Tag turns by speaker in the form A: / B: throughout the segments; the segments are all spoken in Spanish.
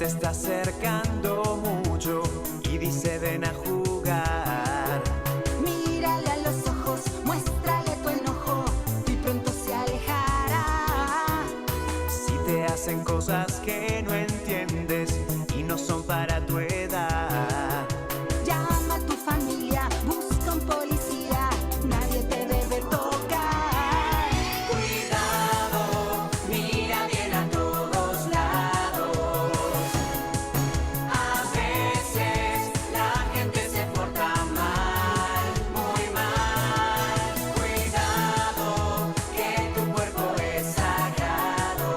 A: se está acercando mucho y dice ven a jugar.
B: Mírale a los ojos, muéstrale tu enojo y pronto se alejará.
A: Si te hacen cosas que no entiendes y no son para tu edad,
B: llama a tu familia, busca un policía, nadie te debe tocar.
A: cuidado, mira bien a todos lados. A veces la gente se porta mal, muy mal. Cuidado, que tu cuerpo es sagrado.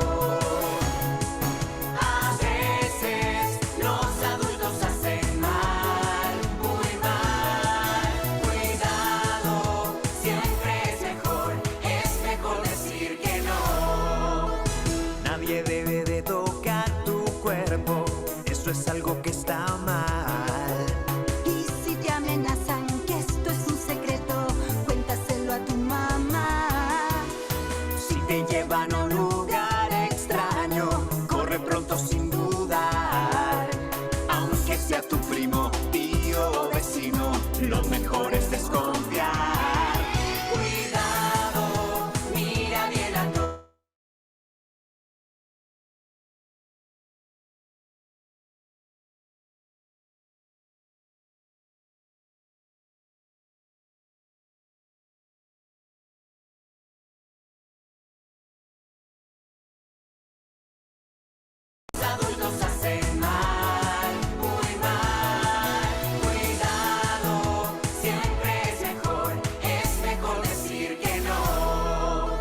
A: A veces los adultos hacen mal, muy mal. Cuidado, siempre es mejor decir que no. Nadie debe de tocar tu cuerpo, eso es algo que está mal.
B: Y si te amenazan que esto es un secreto, cuéntaselo a tu mamá.
A: Si te llevan a un lugar extraño, corre pronto sin dudar. Aunque sea tu primo, tío o vecino, lo mejor es desconfiar. Cuidado, mira bien a todos. Adultos hacen mal, muy mal. Cuidado, siempre es mejor decir que no.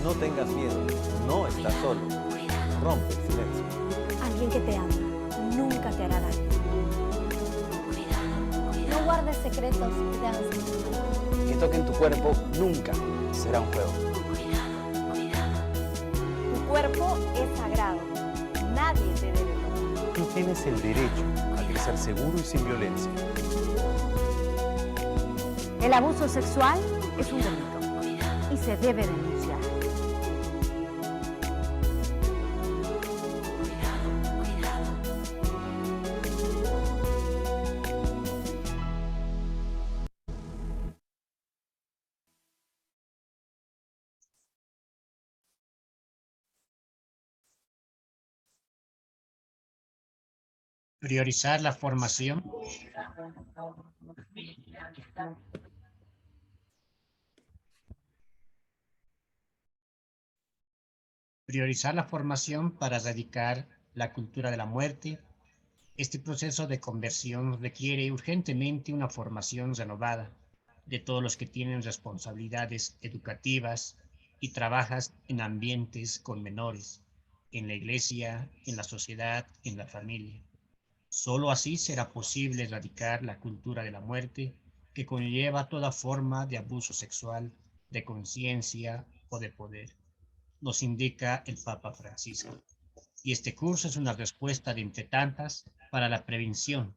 C: No tengas miedo, no estás solo. Rompe el silencio.
D: Alguien que te ama nunca te hará daño. No guardes secretos que te hagan sentir mal.
C: Que toquen tu cuerpo nunca será un juego.
D: Tu cuerpo es sagrado. Nadie te debe tocar.
C: Tú tienes el derecho a crecer seguro y sin violencia.
D: El abuso sexual es un delito y se debe denunciar.
E: Priorizar la formación. Priorizar la formación para erradicar la cultura de la muerte. Este proceso de conversión requiere urgentemente una formación renovada de todos los que tienen responsabilidades educativas y trabajas en ambientes con menores, en la iglesia, en la sociedad, en la familia. Solo así será posible erradicar la cultura de la muerte que conlleva toda forma de abuso sexual, de conciencia o de poder, nos indica el Papa Francisco. Y este curso es una respuesta de entre tantas para la prevención.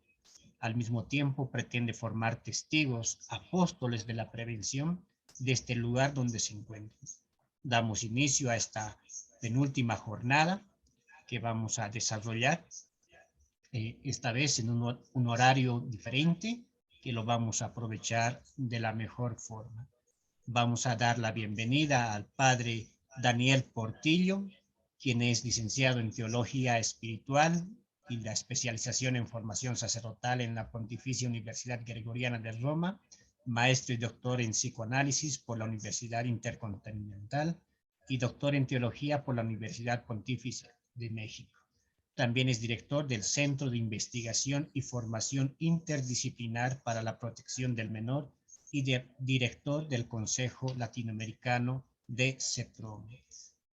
E: Al mismo tiempo pretende formar testigos, apóstoles de la prevención de este lugar donde se encuentran. Damos inicio a esta penúltima jornada que vamos a desarrollar esta vez en un horario diferente que lo vamos a aprovechar de la mejor forma. Vamos a dar la bienvenida al padre Daniel Portillo, quien es licenciado en Teología Espiritual y la especialización en formación sacerdotal en la Pontificia Universidad Gregoriana de Roma, maestro y doctor en psicoanálisis por la Universidad Intercontinental y doctor en Teología por la Universidad Pontificia de México. También es director del Centro de Investigación y Formación Interdisciplinar para la Protección del Menor y director del Consejo Latinoamericano de CEPROM.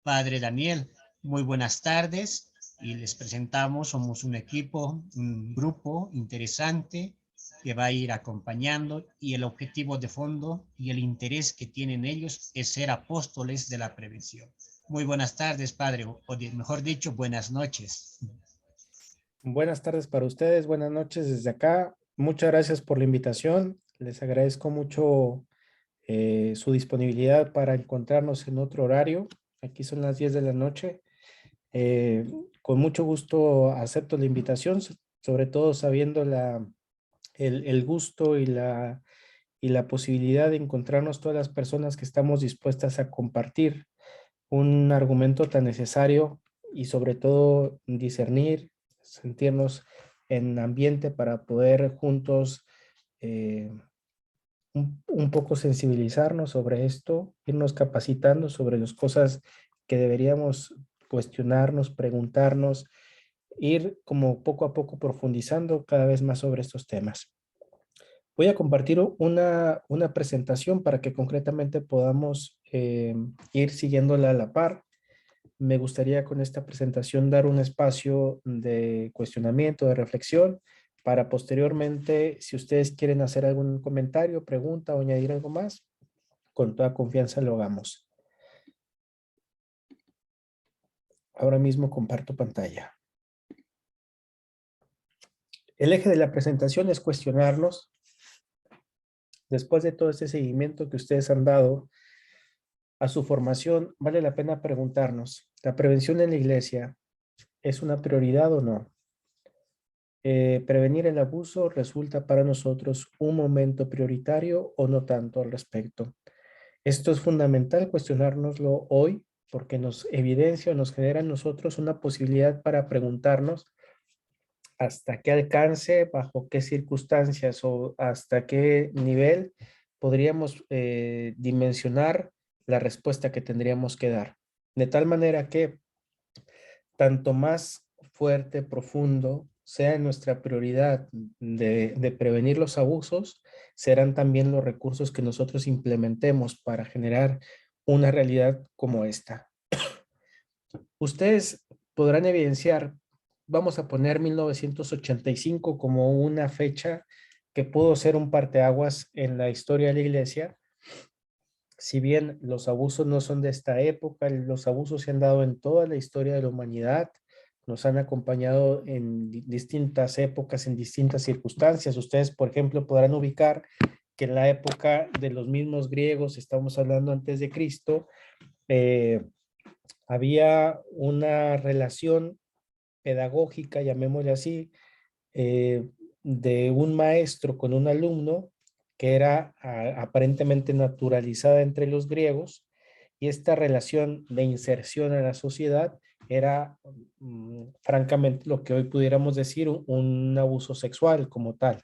E: Padre Daniel, muy buenas tardes y les presentamos, somos un equipo, un grupo interesante que va a ir acompañando y el objetivo de fondo y el interés que tienen ellos es ser apóstoles de la prevención. Muy buenas tardes, Padre, o mejor dicho, buenas noches.
F: Buenas tardes para ustedes, buenas noches desde acá. Muchas gracias por la invitación. Les agradezco mucho su disponibilidad para encontrarnos en otro horario. Aquí son las 10 de la noche. Con mucho gusto acepto la invitación, sobre todo sabiendo el gusto y la posibilidad de encontrarnos todas las personas que estamos dispuestas a compartir un argumento tan necesario y sobre todo discernir, sentirnos en ambiente para poder juntos un poco sensibilizarnos sobre esto, irnos capacitando sobre las cosas que deberíamos cuestionarnos, preguntarnos, ir como poco a poco profundizando cada vez más sobre estos temas. Voy a compartir una presentación para que concretamente podamos ir siguiéndola a la par. Me gustaría con esta presentación dar un espacio de cuestionamiento, de reflexión, para posteriormente, si ustedes quieren hacer algún comentario, pregunta o añadir algo más, con toda confianza lo hagamos. Ahora mismo comparto pantalla. El eje de la presentación es cuestionarnos. Después de todo este seguimiento que ustedes han dado a su formación, vale la pena preguntarnos, ¿la prevención en la iglesia es una prioridad o no? ¿Prevenir el abuso resulta para nosotros un momento prioritario o no tanto al respecto? Esto es fundamental cuestionárnoslo hoy porque nos evidencia o nos genera en nosotros una posibilidad para preguntarnos hasta qué alcance, bajo qué circunstancias o hasta qué nivel podríamos dimensionar la respuesta que tendríamos que dar. De tal manera que tanto más fuerte, profundo sea nuestra prioridad de prevenir los abusos, serán también los recursos que nosotros implementemos para generar una realidad como esta. Ustedes podrán evidenciar, vamos a poner 1985 como una fecha que pudo ser un parteaguas en la historia de la iglesia. Si bien los abusos no son de esta época, los abusos se han dado en toda la historia de la humanidad, nos han acompañado en distintas épocas, en distintas circunstancias. Ustedes, por ejemplo, podrán ubicar que en la época de los mismos griegos, estamos hablando antes de Cristo, había una relación pedagógica, llamémosle así, de un maestro con un alumno que era aparentemente naturalizada entre los griegos, y esta relación de inserción en la sociedad era francamente lo que hoy pudiéramos decir un abuso sexual como tal.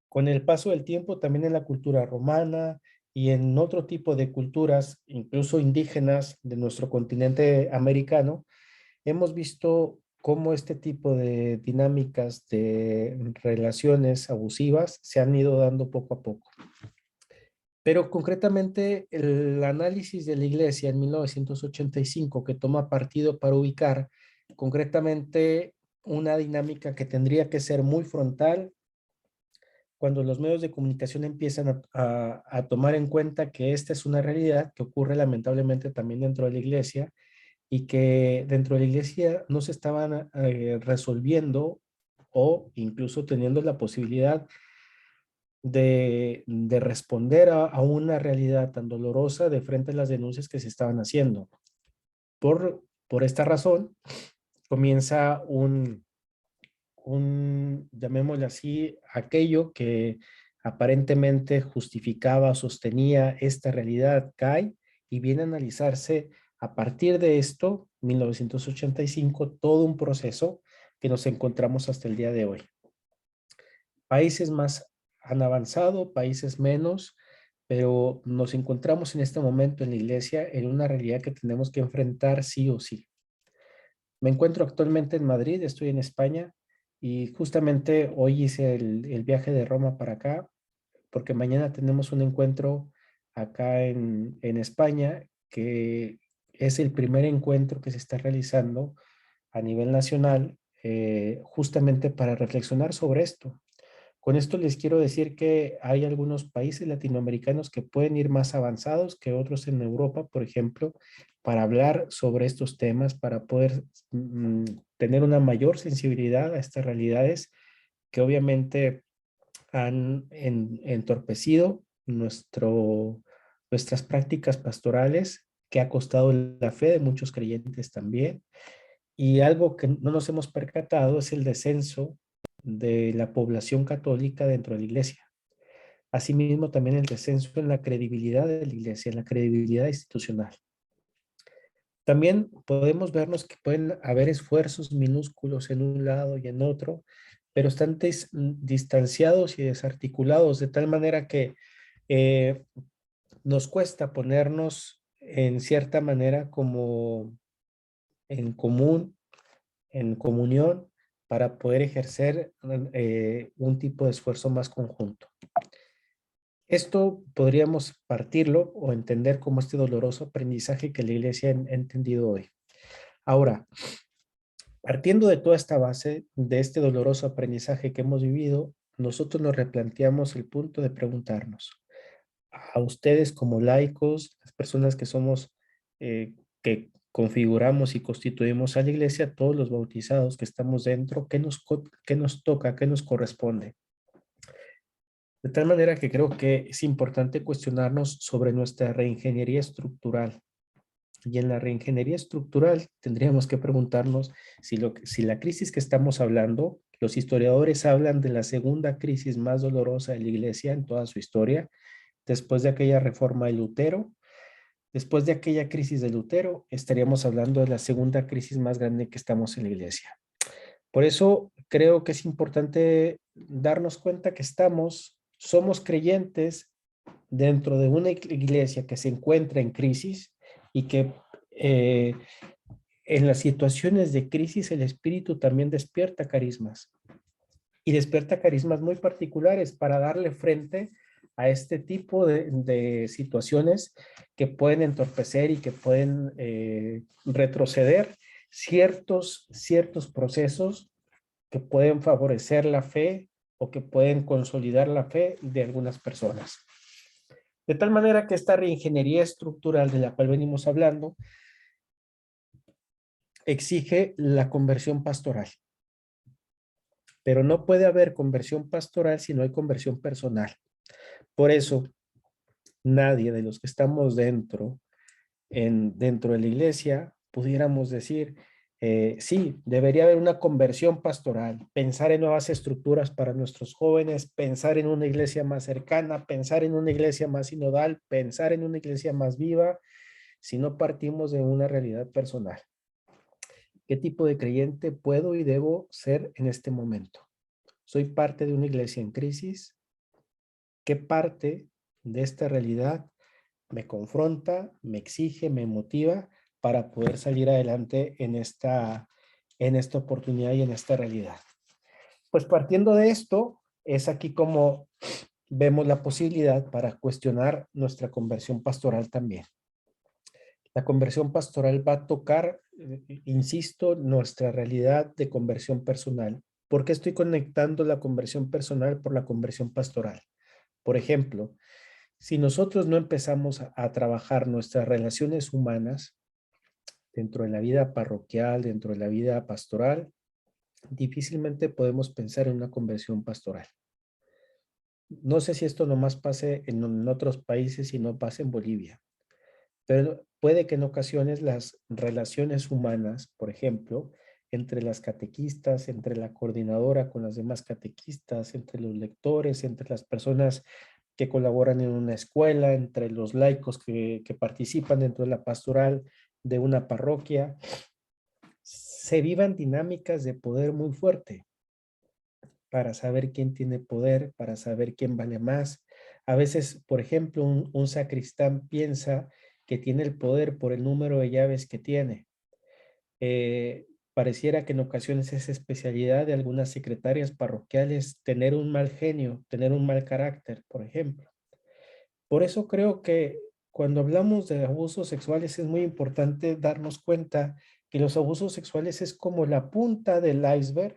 F: Con el paso del tiempo también en la cultura romana y en otro tipo de culturas, incluso indígenas de nuestro continente americano, hemos visto cómo este tipo de dinámicas de relaciones abusivas se han ido dando poco a poco. Pero concretamente el análisis de la iglesia en 1985 que toma partido para ubicar concretamente una dinámica que tendría que ser muy frontal cuando los medios de comunicación empiezan a tomar en cuenta que esta es una realidad que ocurre lamentablemente también dentro de la iglesia y que dentro de la iglesia no se estaban resolviendo o incluso teniendo la posibilidad de responder a una realidad tan dolorosa de frente a las denuncias que se estaban haciendo. Por esta razón, comienza llamémosle así, aquello que aparentemente justificaba o sostenía esta realidad cae y viene a analizarse a partir de esto, 1985, todo un proceso que nos encontramos hasta el día de hoy. Países más han avanzado, países menos, pero nos encontramos en este momento en la iglesia en una realidad que tenemos que enfrentar sí o sí. Me encuentro actualmente en Madrid, estoy en España y justamente hoy hice el viaje de Roma para acá porque mañana tenemos un encuentro acá en España que es el primer encuentro que se está realizando a nivel nacional justamente para reflexionar sobre esto. Con esto les quiero decir que hay algunos países latinoamericanos que pueden ir más avanzados que otros en Europa, por ejemplo, para hablar sobre estos temas, para poder tener una mayor sensibilidad a estas realidades que obviamente han entorpecido nuestras prácticas pastorales, que ha costado la fe de muchos creyentes también. Y algo que no nos hemos percatado es el descenso de la población católica dentro de la iglesia. Asimismo, también el descenso en la credibilidad de la iglesia, en la credibilidad institucional. También podemos vernos que pueden haber esfuerzos minúsculos en un lado y en otro, pero están distanciados y desarticulados de tal manera que nos cuesta ponernos en cierta manera como en común, en comunión, para poder ejercer un tipo de esfuerzo más conjunto. Esto podríamos partirlo o entender como este doloroso aprendizaje que la iglesia ha entendido hoy. Ahora, partiendo de toda esta base, de este doloroso aprendizaje que hemos vivido, nosotros nos replanteamos el punto de preguntarnos, a ustedes como laicos, las personas que somos, que configuramos y constituimos a la iglesia, todos los bautizados que estamos dentro, ¿qué nos toca, qué nos corresponde? De tal manera que creo que es importante cuestionarnos sobre nuestra reingeniería estructural. Y en la reingeniería estructural tendríamos que preguntarnos si la crisis que estamos hablando, los historiadores hablan de la segunda crisis más dolorosa de la iglesia en toda su historia, después de aquella reforma de Lutero. Después de aquella crisis de Lutero, estaríamos hablando de la segunda crisis más grande que estamos en la iglesia. Por eso creo que es importante darnos cuenta que somos creyentes dentro de una iglesia que se encuentra en crisis y que en las situaciones de crisis el Espíritu también despierta carismas. Y despierta carismas muy particulares para darle frente a este tipo de situaciones que pueden entorpecer y que pueden retroceder ciertos procesos que pueden favorecer la fe o que pueden consolidar la fe de algunas personas. De tal manera que esta reingeniería estructural de la cual venimos hablando exige la conversión pastoral. Pero no puede haber conversión pastoral si no hay conversión personal. Por eso, nadie de los que estamos dentro de la iglesia pudiéramos decir, sí, debería haber una conversión pastoral, pensar en nuevas estructuras para nuestros jóvenes, pensar en una iglesia más cercana, pensar en una iglesia más sinodal, pensar en una iglesia más viva, si no partimos de una realidad personal. ¿Qué tipo de creyente puedo y debo ser en este momento? ¿Soy parte de una iglesia en crisis? ¿Qué parte de esta realidad me confronta, me exige, me motiva para poder salir adelante en esta oportunidad y en esta realidad? Pues partiendo de esto, es aquí como vemos la posibilidad para cuestionar nuestra conversión pastoral también. La conversión pastoral va a tocar, insisto, nuestra realidad de conversión personal. ¿Por qué estoy conectando la conversión personal por la conversión pastoral? Por ejemplo, si nosotros no empezamos a trabajar nuestras relaciones humanas dentro de la vida parroquial, dentro de la vida pastoral, difícilmente podemos pensar en una conversión pastoral. No sé si esto nomás pase en otros países y no pase en Bolivia, pero puede que en ocasiones las relaciones humanas, por ejemplo, entre las catequistas, entre la coordinadora con las demás catequistas, entre los lectores, entre las personas que colaboran en una escuela, entre los laicos que participan dentro de la pastoral de una parroquia, se vivan dinámicas de poder muy fuerte para saber quién tiene poder, para saber quién vale más. A veces, por ejemplo, un sacristán piensa que tiene el poder por el número de llaves que tiene. Pareciera que en ocasiones es especialidad de algunas secretarias parroquiales tener un mal genio, tener un mal carácter, por ejemplo. Por eso creo que cuando hablamos de abusos sexuales es muy importante darnos cuenta que los abusos sexuales es como la punta del iceberg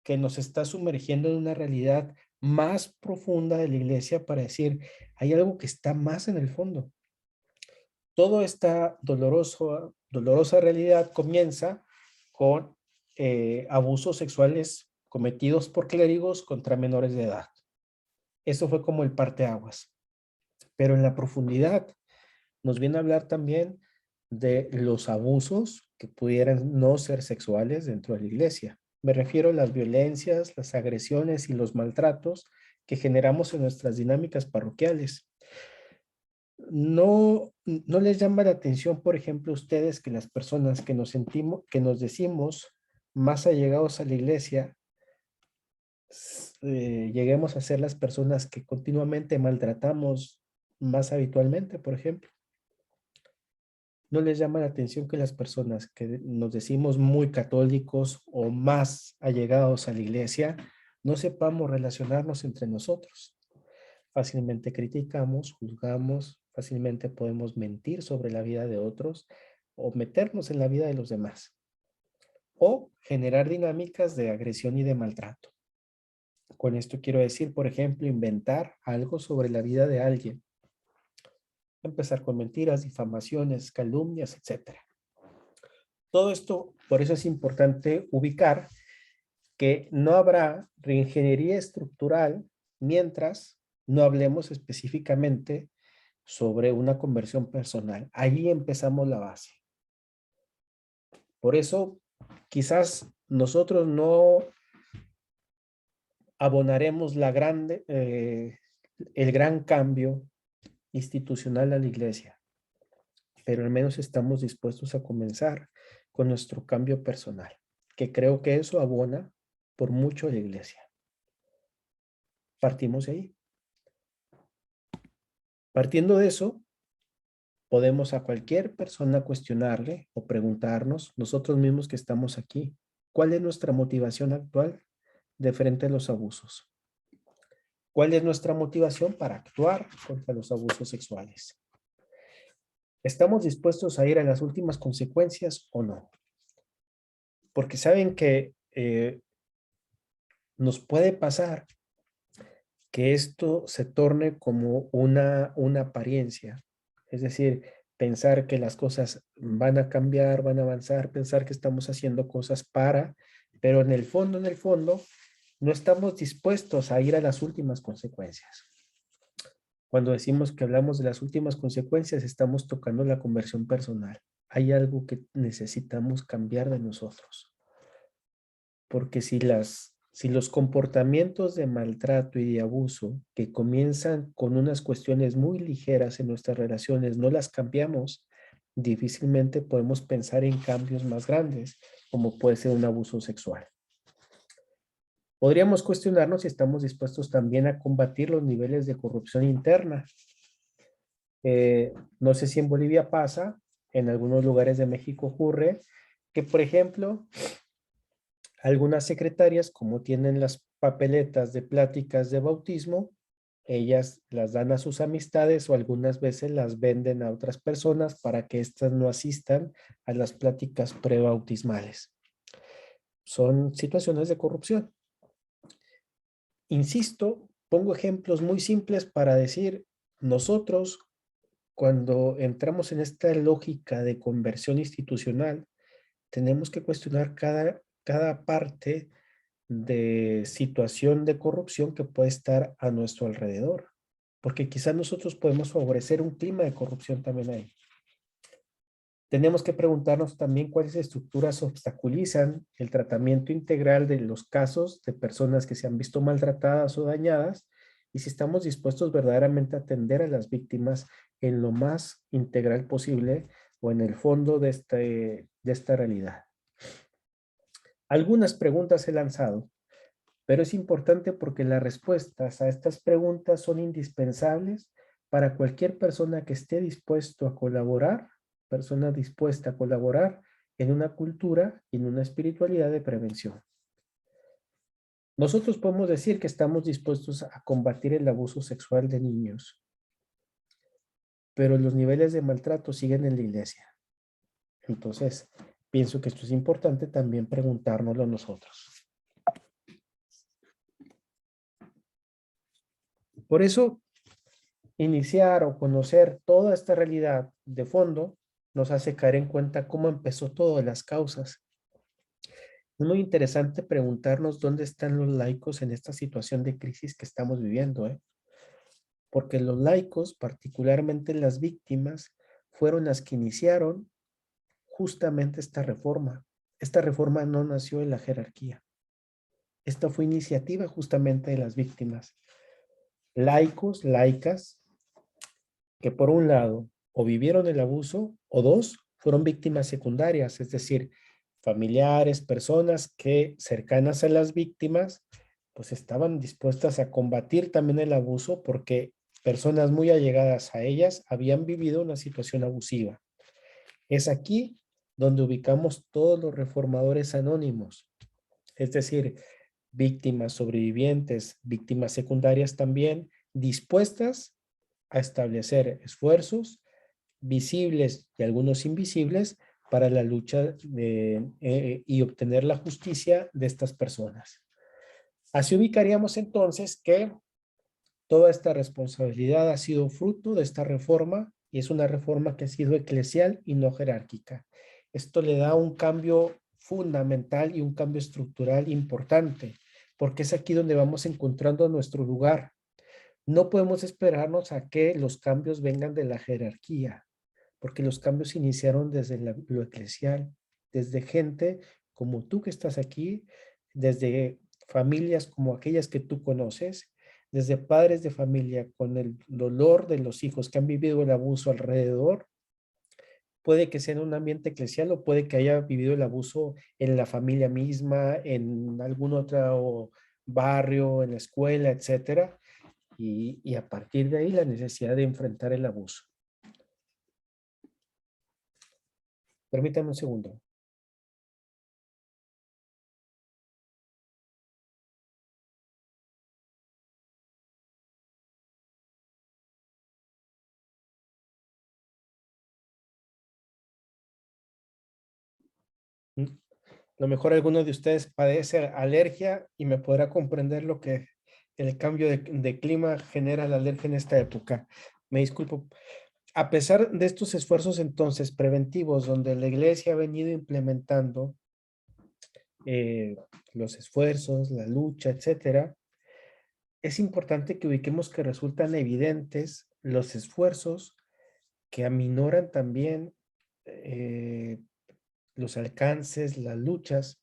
F: que nos está sumergiendo en una realidad más profunda de la iglesia para decir, hay algo que está más en el fondo. Toda esta dolorosa realidad comienza con abusos sexuales cometidos por clérigos contra menores de edad. Eso fue como el parteaguas. Pero en la profundidad nos viene a hablar también de los abusos que pudieran no ser sexuales dentro de la iglesia. Me refiero a las violencias, las agresiones y los maltratos que generamos en nuestras dinámicas parroquiales. No les llama la atención, por ejemplo, a ustedes que las personas que nos decimos más allegados a la iglesia, lleguemos a ser las personas que continuamente maltratamos más habitualmente, por ejemplo. ¿No les llama la atención que las personas que nos decimos muy católicos o más allegados a la iglesia no sepamos relacionarnos entre nosotros? Fácilmente criticamos, juzgamos, fácilmente podemos mentir sobre la vida de otros o meternos en la vida de los demás o generar dinámicas de agresión y de maltrato. Con esto quiero decir, por ejemplo, inventar algo sobre la vida de alguien. Empezar con mentiras, difamaciones, calumnias, etc. Todo esto, por eso es importante ubicar que no habrá reingeniería estructural mientras no hablemos específicamente sobre una conversión personal. Ahí empezamos la base. Por eso, quizás nosotros no abonaremos el gran cambio institucional a la iglesia, pero al menos estamos dispuestos a comenzar con nuestro cambio personal, que creo que eso abona por mucho a la iglesia. Partimos de ahí. Partiendo de eso, podemos a cualquier persona cuestionarle o preguntarnos, nosotros mismos que estamos aquí, ¿cuál es nuestra motivación actual de frente a los abusos? ¿Cuál es nuestra motivación para actuar contra los abusos sexuales? ¿Estamos dispuestos a ir a las últimas consecuencias o no? Porque saben que nos puede pasar que esto se torne como una apariencia. Es decir, pensar que las cosas van a cambiar, van a avanzar, pensar que estamos haciendo cosas pero en el fondo, no estamos dispuestos a ir a las últimas consecuencias. Cuando decimos que hablamos de las últimas consecuencias, estamos tocando la conversión personal. Hay algo que necesitamos cambiar de nosotros. Porque si los comportamientos de maltrato y de abuso que comienzan con unas cuestiones muy ligeras en nuestras relaciones, no las cambiamos, difícilmente podemos pensar en cambios más grandes, como puede ser un abuso sexual. Podríamos cuestionarnos si estamos dispuestos también a combatir los niveles de corrupción interna. No sé si en Bolivia pasa, en algunos lugares de México ocurre, que por ejemplo, algunas secretarias, como tienen las papeletas de pláticas de bautismo, ellas las dan a sus amistades o algunas veces las venden a otras personas para que éstas no asistan a las pláticas prebautismales. Son situaciones de corrupción. Insisto, pongo ejemplos muy simples para decir, nosotros cuando entramos en esta lógica de conversión institucional, tenemos que cuestionar cada parte de situación de corrupción que puede estar a nuestro alrededor, porque quizás nosotros podemos favorecer un clima de corrupción también ahí. Tenemos que preguntarnos también cuáles estructuras obstaculizan el tratamiento integral de los casos de personas que se han visto maltratadas o dañadas y si estamos dispuestos verdaderamente a atender a las víctimas en lo más integral posible o en el fondo de esta realidad. Algunas preguntas he lanzado, pero es importante porque las respuestas a estas preguntas son indispensables para cualquier persona que esté dispuesto a colaborar, persona dispuesta a colaborar en una cultura y en una espiritualidad de prevención. Nosotros podemos decir que estamos dispuestos a combatir el abuso sexual de niños, pero los niveles de maltrato siguen en la iglesia. Entonces, pienso que esto es importante también preguntárnoslo nosotros. Por eso, iniciar o conocer toda esta realidad de fondo nos hace caer en cuenta cómo empezó todo, las causas. Es muy interesante preguntarnos dónde están los laicos en esta situación de crisis que estamos viviendo, porque los laicos, particularmente las víctimas, fueron las que iniciaron justamente esta reforma. Esta reforma no nació en la jerarquía. Esta fue iniciativa justamente de las víctimas. Laicos, laicas, que por un lado o vivieron el abuso o dos, fueron víctimas secundarias, es decir, familiares, personas que cercanas a las víctimas, pues estaban dispuestas a combatir también el abuso porque personas muy allegadas a ellas habían vivido una situación abusiva. Es aquí donde ubicamos todos los reformadores anónimos, es decir, víctimas sobrevivientes, víctimas secundarias también, dispuestas a establecer esfuerzos visibles y algunos invisibles para la lucha y obtener la justicia de estas personas. Así ubicaríamos entonces que toda esta responsabilidad ha sido fruto de esta reforma y es una reforma que ha sido eclesial y no jerárquica. Esto le da un cambio fundamental y un cambio estructural importante, porque es aquí donde vamos encontrando nuestro lugar. No podemos esperarnos a que los cambios vengan de la jerarquía, porque los cambios iniciaron desde lo eclesial, desde gente como tú que estás aquí, desde familias como aquellas que tú conoces, desde padres de familia con el dolor de los hijos que han vivido el abuso alrededor. Puede que sea en un ambiente eclesial o puede que haya vivido el abuso en la familia misma, en algún otro barrio, en la escuela, etcétera. Y a partir de ahí la necesidad de enfrentar el abuso. Permítame un segundo. A lo mejor alguno de ustedes padece alergia y me podrá comprender lo que el cambio de clima genera la alergia en esta época. Me disculpo. A pesar de estos esfuerzos entonces preventivos donde la iglesia ha venido implementando los esfuerzos, la lucha, etcétera, es importante que ubiquemos que resultan evidentes los esfuerzos que aminoran también los alcances, las luchas.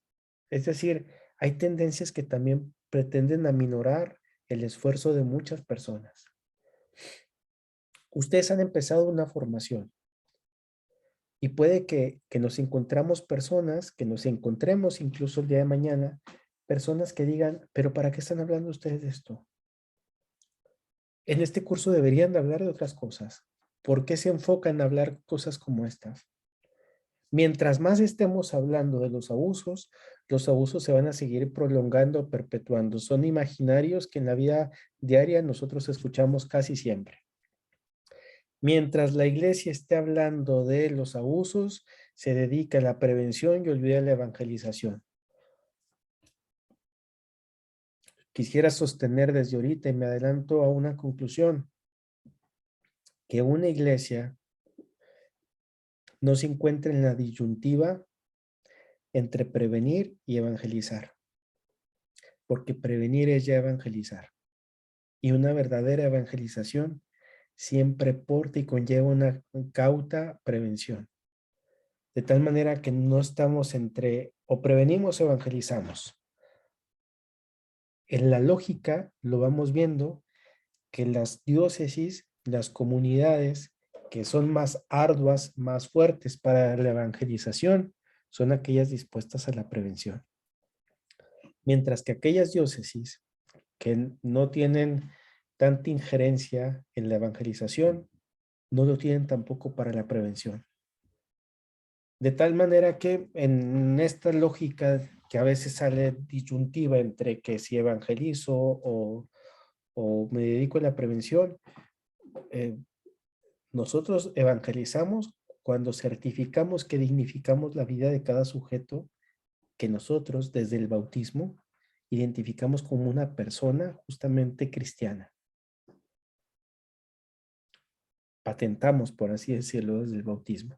F: Es decir, hay tendencias que también pretenden aminorar el esfuerzo de muchas personas. Ustedes han empezado una formación y puede que nos encontramos personas, que nos encontremos incluso el día de mañana, personas que digan, pero ¿para qué están hablando ustedes de esto? En este curso deberían de hablar de otras cosas. ¿Por qué se enfocan en hablar cosas como estas? Mientras más estemos hablando de los abusos se van a seguir prolongando, perpetuando. Son imaginarios que en la vida diaria nosotros escuchamos casi siempre. Mientras la iglesia esté hablando de los abusos, se dedica a la prevención y olvida la evangelización. Quisiera sostener desde ahorita y me adelanto a una conclusión, que una iglesia no se encuentra en la disyuntiva entre prevenir y evangelizar, porque prevenir es ya evangelizar. Y una verdadera evangelización siempre porta y conlleva una cauta prevención. De tal manera que no estamos entre o prevenimos o evangelizamos. En la lógica lo vamos viendo que las diócesis, las comunidades que son más arduas, más fuertes para la evangelización, son aquellas dispuestas a la prevención. Mientras que aquellas diócesis que no tienen tanta injerencia en la evangelización, no lo tienen tampoco para la prevención. De tal manera que en esta lógica que a veces sale disyuntiva entre que si evangelizo o me dedico a la prevención, nosotros evangelizamos cuando certificamos que dignificamos la vida de cada sujeto que nosotros desde el bautismo identificamos como una persona justamente cristiana. Patentamos, por así decirlo, desde el bautismo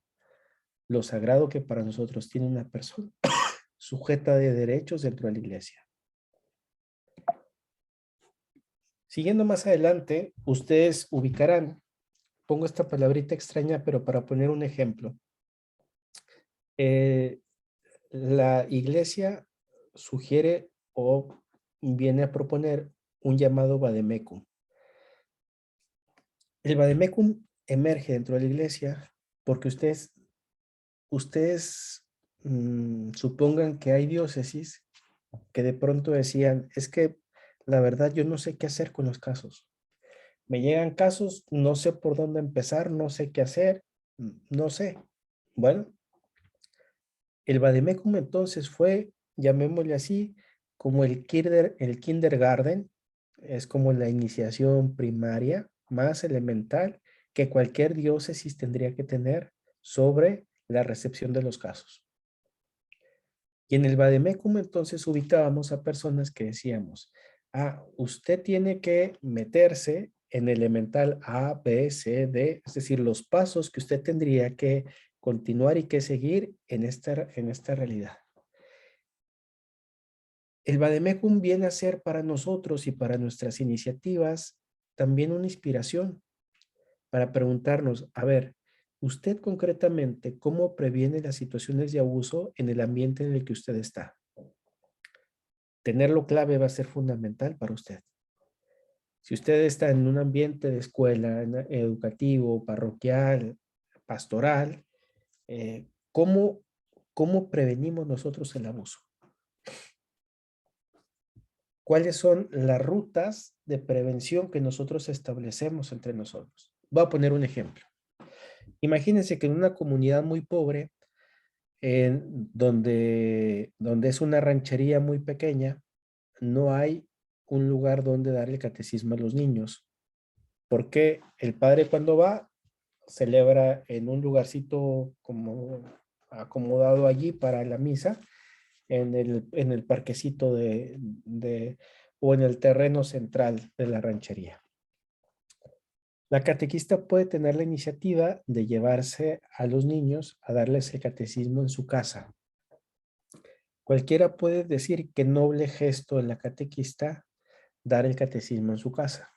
F: lo sagrado que para nosotros tiene una persona sujeta de derechos dentro de la iglesia. Siguiendo más adelante, ustedes ubicarán, pongo esta palabrita extraña, pero para poner un ejemplo. Eh, la iglesia sugiere o viene a proponer un llamado vademecum. El vademecum emerge dentro de la iglesia porque ustedes supongan que hay diócesis que de pronto decían, es que la verdad yo no sé qué hacer con los casos. Me llegan casos, no sé por dónde empezar, no sé qué hacer, no sé. Bueno, el vademecum entonces fue, llamémosle así, como el kindergarten, es como la iniciación primaria más elemental que cualquier diócesis tendría que tener sobre la recepción de los casos. Y en el vademecum entonces ubicábamos a personas que decíamos, usted tiene que meterse en elemental A, B, C, D, es decir, los pasos que usted tendría que continuar y que seguir en esta realidad. El vademecum viene a ser para nosotros y para nuestras iniciativas también una inspiración para preguntarnos, a ver, usted concretamente, ¿cómo previene las situaciones de abuso en el ambiente en el que usted está? Tenerlo clave va a ser fundamental para usted. Si usted está en un ambiente de escuela, educativo, parroquial, pastoral, ¿cómo prevenimos nosotros el abuso? ¿Cuáles son las rutas de prevención que nosotros establecemos entre nosotros? Voy a poner un ejemplo. Imagínense que en una comunidad muy pobre, donde es una ranchería muy pequeña, no hay un lugar donde dar el catecismo a los niños. Porque el padre cuando va, celebra en un lugarcito como acomodado allí para la misa, en el parquecito o en el terreno central de la ranchería. La catequista puede tener la iniciativa de llevarse a los niños a darles el catecismo en su casa. Cualquiera puede decir qué noble gesto de la catequista dar el catecismo en su casa.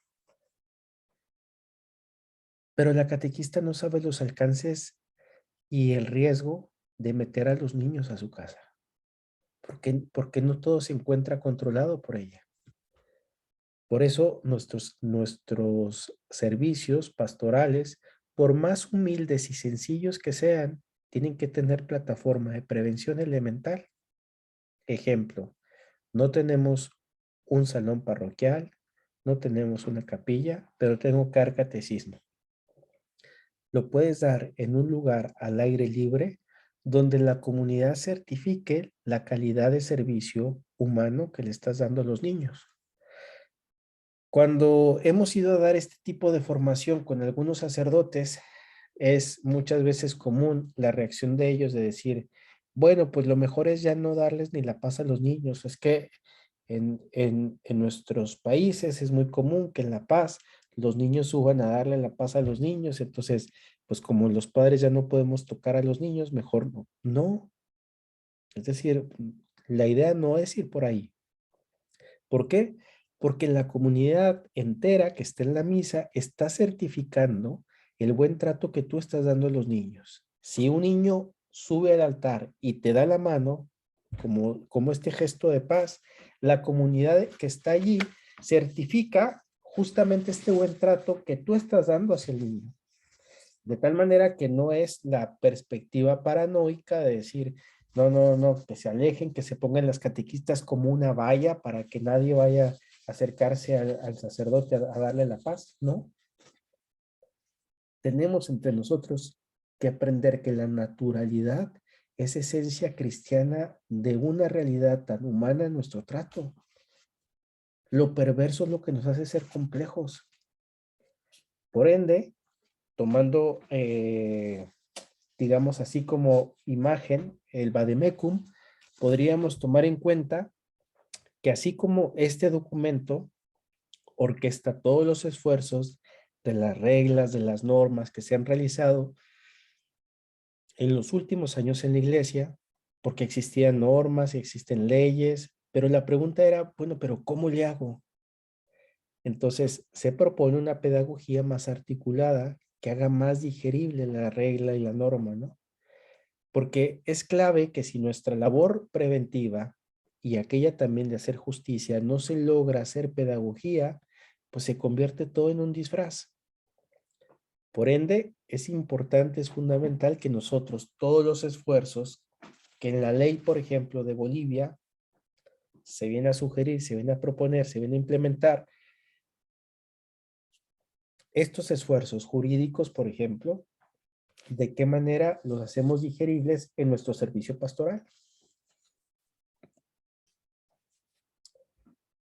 F: Pero la catequista no sabe los alcances y el riesgo de meter a los niños a su casa. Porque no todo se encuentra controlado por ella. Por eso nuestros servicios pastorales, por más humildes y sencillos que sean, tienen que tener plataforma de prevención elemental. Ejemplo, no tenemos un salón parroquial, no tenemos una capilla, pero tengo que dar catecismo. Lo puedes dar en un lugar al aire libre donde la comunidad certifique la calidad de servicio humano que le estás dando a los niños. Cuando hemos ido a dar este tipo de formación con algunos sacerdotes, es muchas veces común la reacción de ellos de decir, bueno, pues lo mejor es ya no darles ni la paz a los niños. Es que en nuestros países es muy común que en La Paz los niños suban a darle la paz a los niños. Entonces, pues como los padres ya no podemos tocar a los niños, mejor no. No, es decir, la idea no es ir por ahí. ¿Por qué? Porque la comunidad entera que está en la misa está certificando el buen trato que tú estás dando a los niños. Si un niño sube al altar y te da la mano, como este gesto de paz, la comunidad que está allí certifica justamente este buen trato que tú estás dando hacia el niño. De tal manera que no es la perspectiva paranoica de decir, no, que se alejen, que se pongan las catequistas como una valla para que nadie vaya a acercarse al sacerdote a darle la paz, ¿no? Tenemos entre nosotros que aprender que la naturalidad es esencia cristiana de una realidad tan humana en nuestro trato. Lo perverso es lo que nos hace ser complejos. Por ende, tomando, digamos así como imagen, el vademecum, podríamos tomar en cuenta que así como este documento orquesta todos los esfuerzos de las reglas, de las normas que se han realizado en los últimos años en la iglesia, porque existían normas y existen leyes, pero la pregunta era, bueno, pero ¿cómo le hago? Entonces se propone una pedagogía más articulada que haga más digerible la regla y la norma, ¿no? Porque es clave que si nuestra labor preventiva y aquella también de hacer justicia no se logra hacer pedagogía, pues se convierte todo en un disfraz. Por ende, es importante, es fundamental que nosotros, todos los esfuerzos que en la ley, por ejemplo, de Bolivia, se viene a sugerir, se viene a proponer, se viene a implementar, estos esfuerzos jurídicos, por ejemplo, ¿de qué manera los hacemos digeribles en nuestro servicio pastoral?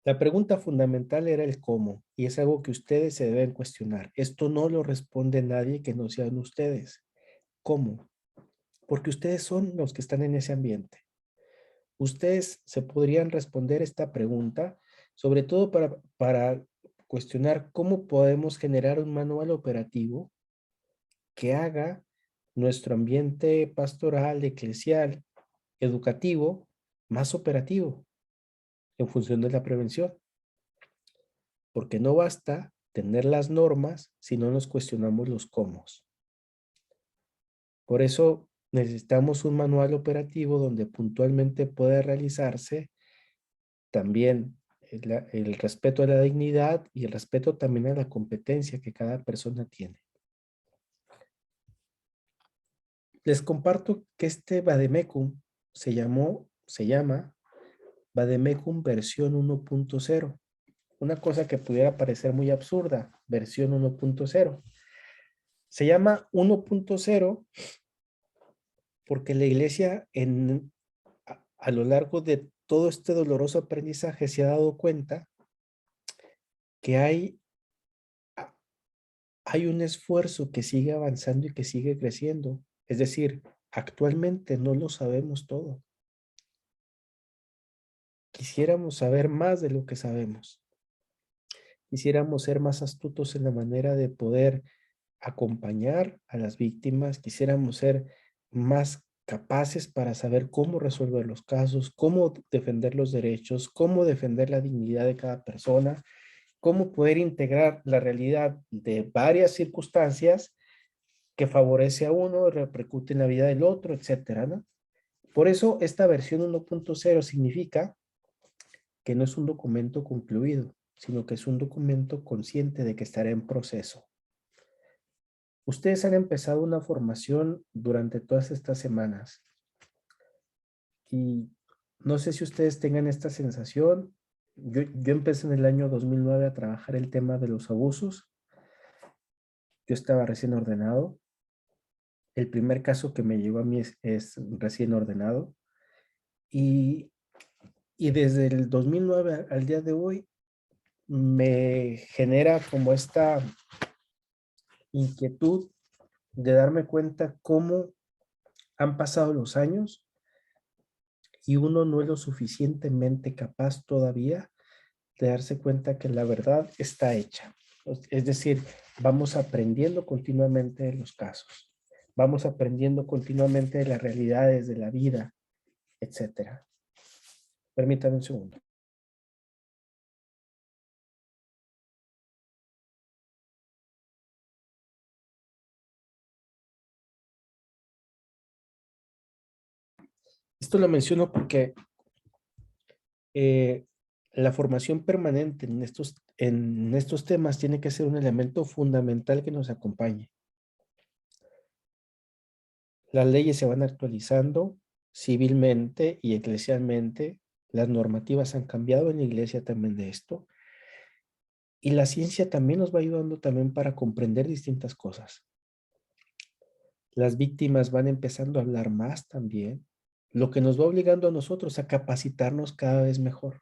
F: La pregunta fundamental era el cómo, y es algo que ustedes se deben cuestionar. Esto no lo responde nadie que no sean ustedes. ¿Cómo? Porque ustedes son los que están en ese ambiente. Ustedes se podrían responder esta pregunta, sobre todo para cuestionar cómo podemos generar un manual operativo que haga nuestro ambiente pastoral, eclesial, educativo, más operativo en función de la prevención. Porque no basta tener las normas si no nos cuestionamos los cómo. Por eso necesitamos un manual operativo donde puntualmente pueda realizarse también el respeto a la dignidad y el respeto también a la competencia que cada persona tiene. Les comparto que este Vademecum se llama Vademecum versión 1.0. Una cosa que pudiera parecer muy absurda, versión 1.0. Se llama 1.0 porque la iglesia a lo largo de todo este doloroso aprendizaje se ha dado cuenta que hay un esfuerzo que sigue avanzando y que sigue creciendo. Es decir, actualmente no lo sabemos todo. Quisiéramos saber más de lo que sabemos. Quisiéramos ser más astutos en la manera de poder acompañar a las víctimas. Quisiéramos ser más capaces para saber cómo resolver los casos, cómo defender los derechos, cómo defender la dignidad de cada persona, cómo poder integrar la realidad de varias circunstancias que favorece a uno, repercute en la vida del otro, etcétera, ¿no? Por eso esta versión 1.0 significa que no es un documento concluido, sino que es un documento consciente de que estará en proceso. Ustedes han empezado una formación durante todas estas semanas y no sé si ustedes tengan esta sensación. Yo empecé en el año 2009 a trabajar el tema de los abusos. Yo estaba recién ordenado. El primer caso que me llegó a mí es recién ordenado. Y desde el 2009 al día de hoy me genera como esta inquietud de darme cuenta cómo han pasado los años y uno no es lo suficientemente capaz todavía de darse cuenta que la verdad está hecha. Es decir, vamos aprendiendo continuamente de los casos, vamos aprendiendo continuamente de las realidades de la vida, etcétera. Permítanme un segundo. Esto lo menciono porque la formación permanente en estos temas tiene que ser un elemento fundamental que nos acompañe. Las leyes se van actualizando civilmente y eclesialmente. Las normativas han cambiado en la iglesia también de esto. Y la ciencia también nos va ayudando también para comprender distintas cosas. Las víctimas van empezando a hablar más también, lo que nos va obligando a nosotros a capacitarnos cada vez mejor.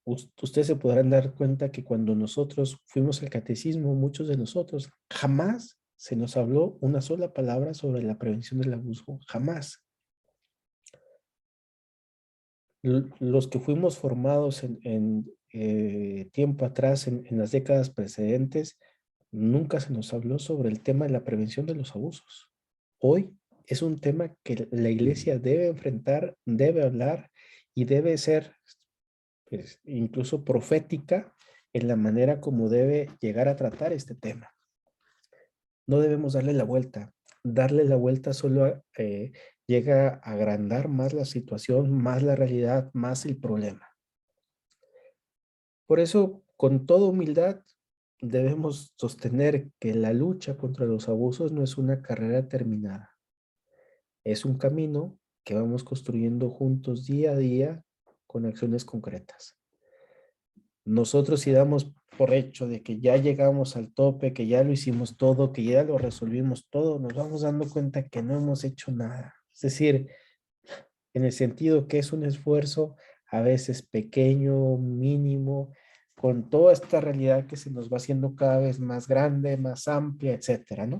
F: Ustedes se podrán dar cuenta que cuando nosotros fuimos al catecismo, muchos de nosotros jamás se nos habló una sola palabra sobre la prevención del abuso, jamás. Los que fuimos formados en tiempo atrás, en las décadas precedentes, nunca se nos habló sobre el tema de la prevención de los abusos. Hoy es un tema que la iglesia debe enfrentar, debe hablar y debe ser pues, incluso profética en la manera como debe llegar a tratar este tema. No debemos darle la vuelta. darle la vuelta solo llega a agrandar más la situación, más la realidad, más el problema. Por eso, con toda humildad, debemos sostener que la lucha contra los abusos no es una carrera terminada. Es un camino que vamos construyendo juntos día a día con acciones concretas. Nosotros si damos por hecho de que ya llegamos al tope, que ya lo hicimos todo, que ya lo resolvimos todo, nos vamos dando cuenta que no hemos hecho nada. Es decir, en el sentido que es un esfuerzo a veces pequeño, mínimo, con toda esta realidad que se nos va haciendo cada vez más grande, más amplia, etcétera, ¿no?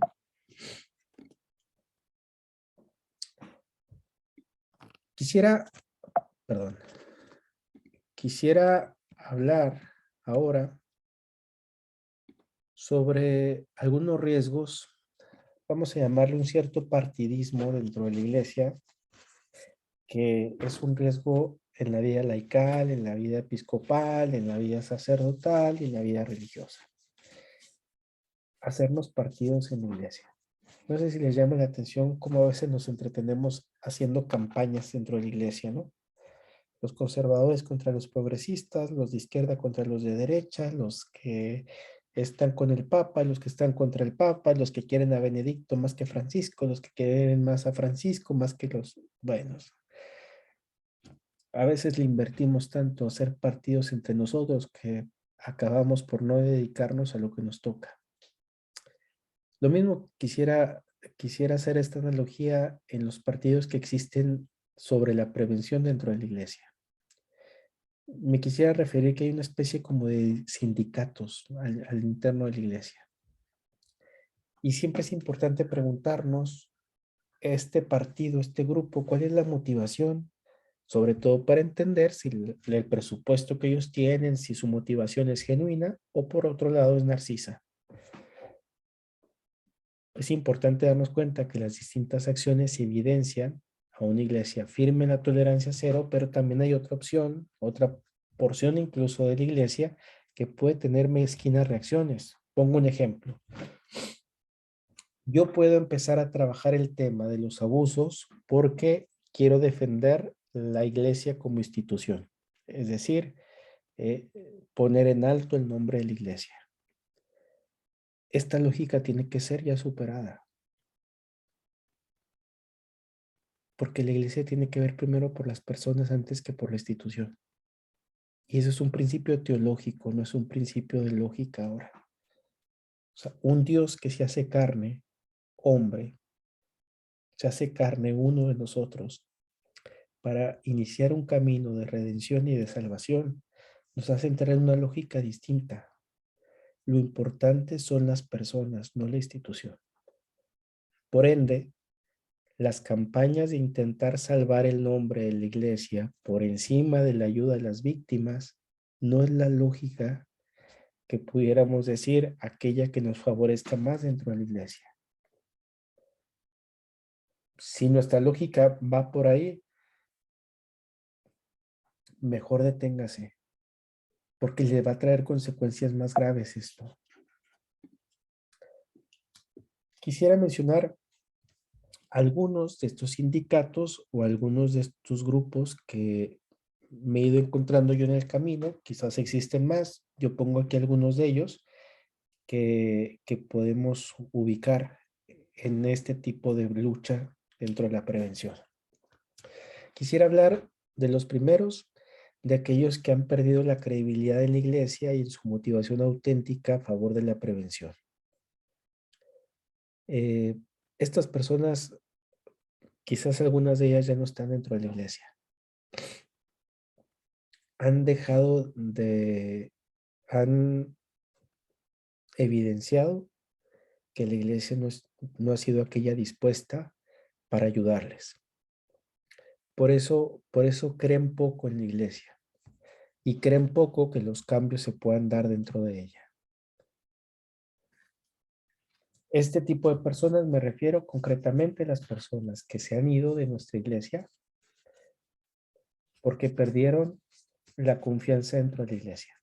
F: Quisiera hablar ahora sobre algunos riesgos, vamos a llamarle un cierto partidismo dentro de la iglesia, que es un riesgo en la vida laical, en la vida episcopal, en la vida sacerdotal y en la vida religiosa. Hacernos partidos en la iglesia. No sé si les llama la atención cómo a veces nos entretenemos haciendo campañas dentro de la iglesia, ¿no? Los conservadores contra los progresistas, los de izquierda contra los de derecha, los que están con el Papa, los que están contra el Papa, los que quieren a Benedicto más que a Francisco, los que quieren más a Francisco más que los buenos. A veces le invertimos tanto a hacer partidos entre nosotros que acabamos por no dedicarnos a lo que nos toca. Lo mismo quisiera hacer esta analogía en los partidos que existen sobre la prevención dentro de la iglesia. Me quisiera referir que hay una especie como de sindicatos al interno de la iglesia. Y siempre es importante preguntarnos, este partido, este grupo, ¿cuál es la motivación? Sobre todo para entender si el presupuesto que ellos tienen, si su motivación es genuina o por otro lado es narcisa. Es importante darnos cuenta que las distintas acciones evidencian a una iglesia firme en la tolerancia cero, pero también hay otra opción, otra porción incluso de la iglesia que puede tener mezquinas reacciones. Pongo un ejemplo. Yo puedo empezar a trabajar el tema de los abusos porque quiero defender la iglesia como institución. Es decir, poner en alto el nombre de la iglesia. Esta lógica tiene que ser ya superada. Porque la iglesia tiene que ver primero por las personas antes que por la institución. Y eso es un principio teológico, no es un principio de lógica ahora. O sea, un Dios que se hace carne, hombre, se hace carne uno de nosotros para iniciar un camino de redención y de salvación, nos hace entrar en una lógica distinta. Lo importante son las personas, no la institución. Por ende, las campañas de intentar salvar el nombre de la iglesia por encima de la ayuda a las víctimas no es la lógica que pudiéramos decir aquella que nos favorezca más dentro de la iglesia. Si nuestra lógica va por ahí, mejor deténgase, porque le va a traer consecuencias más graves esto. Quisiera mencionar algunos de estos sindicatos o algunos de estos grupos que me he ido encontrando yo en el camino. Quizás existen más. Yo pongo aquí algunos de ellos que podemos ubicar en este tipo de lucha dentro de la prevención. Quisiera hablar de los primeros, de aquellos que han perdido la credibilidad en la iglesia y en su motivación auténtica a favor de la prevención. Estas personas, quizás algunas de ellas ya no están dentro de la iglesia. Han evidenciado que la iglesia no ha sido aquella dispuesta para ayudarles. Por eso creen poco en la iglesia y creen poco que los cambios se puedan dar dentro de ella. Este tipo de personas me refiero concretamente a las personas que se han ido de nuestra iglesia porque perdieron la confianza dentro de la iglesia.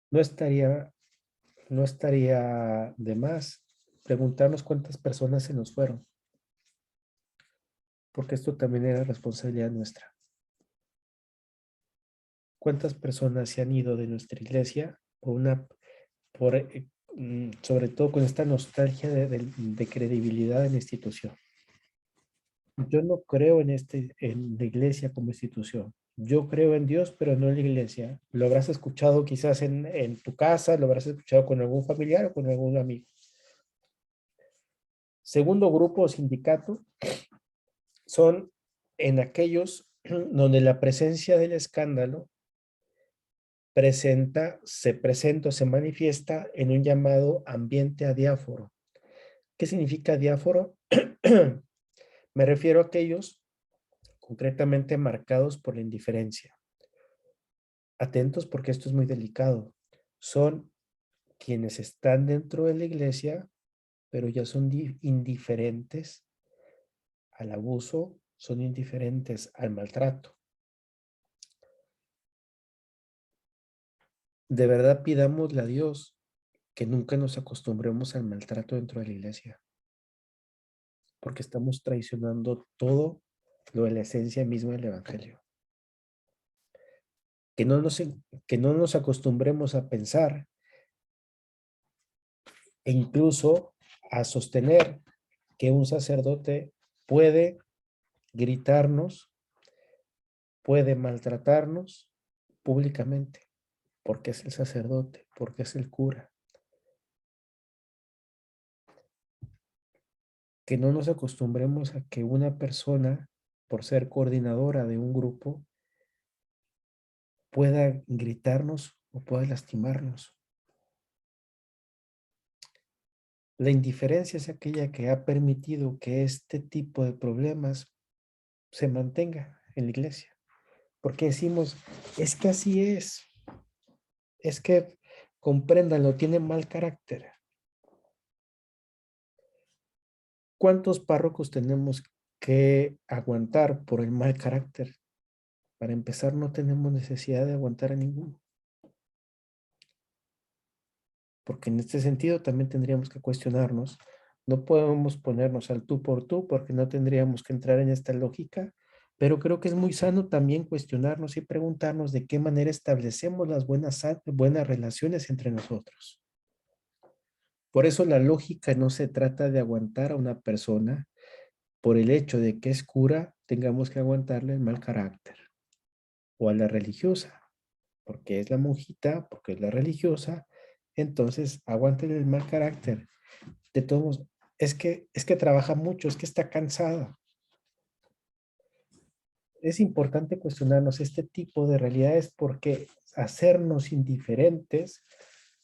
F: No estaría de más preguntarnos cuántas personas se nos fueron, porque esto también era responsabilidad nuestra. ¿Cuántas personas se han ido de nuestra iglesia sobre todo con esta nostalgia de credibilidad en la institución? Yo no creo en la iglesia como institución. Yo creo en Dios, pero no en la iglesia. Lo habrás escuchado quizás en tu casa, lo habrás escuchado con algún familiar o con algún amigo. Segundo grupo o sindicato son en aquellos donde la presencia del escándalo se manifiesta en un llamado ambiente adiáforo. ¿Qué significa adiáforo? Me refiero a aquellos concretamente marcados por la indiferencia. Atentos porque esto es muy delicado. Son quienes están dentro de la iglesia, pero ya son indiferentes al abuso, son indiferentes al maltrato. De verdad pidámosle a Dios que nunca nos acostumbremos al maltrato dentro de la iglesia, porque estamos traicionando todo lo de la esencia misma del evangelio. Que no nos acostumbremos a pensar e incluso a sostener que un sacerdote puede gritarnos, puede maltratarnos públicamente, porque es el sacerdote, porque es el cura. Que no nos acostumbremos a que una persona, por ser coordinadora de un grupo, pueda gritarnos o pueda lastimarnos. La indiferencia es aquella que ha permitido que este tipo de problemas se mantenga en la iglesia. Porque decimos, es que así es que compréndanlo, tiene mal carácter. ¿Cuántos párrocos tenemos que aguantar por el mal carácter? Para empezar, no tenemos necesidad de aguantar a ninguno. Porque en este sentido también tendríamos que cuestionarnos. No podemos ponernos al tú por tú porque no tendríamos que entrar en esta lógica, pero creo que es muy sano también cuestionarnos y preguntarnos de qué manera establecemos las buenas relaciones entre nosotros. Por eso la lógica no se trata de aguantar a una persona por el hecho de que es cura, tengamos que aguantarle el mal carácter. O a la religiosa, porque es la monjita, porque es la religiosa, entonces aguántale el mal carácter. De todos modos, es que trabaja mucho, es que está cansada. Es importante cuestionarnos este tipo de realidades porque hacernos indiferentes,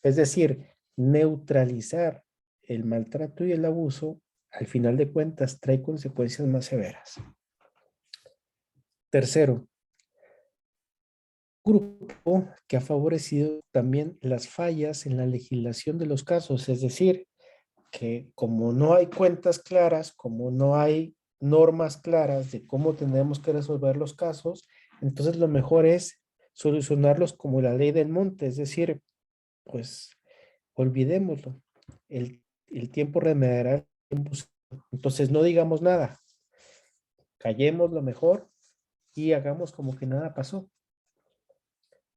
F: es decir, neutralizar el maltrato y el abuso, al final de cuentas trae consecuencias más severas. Tercero, grupo que ha favorecido también las fallas en la legislación de los casos, es decir, que como no hay cuentas claras, como no hay normas claras de cómo tenemos que resolver los casos, entonces lo mejor es solucionarlos como la ley del monte, es decir, pues olvidémoslo, el tiempo remediará. Entonces no digamos nada, callemos lo mejor y hagamos como que nada pasó.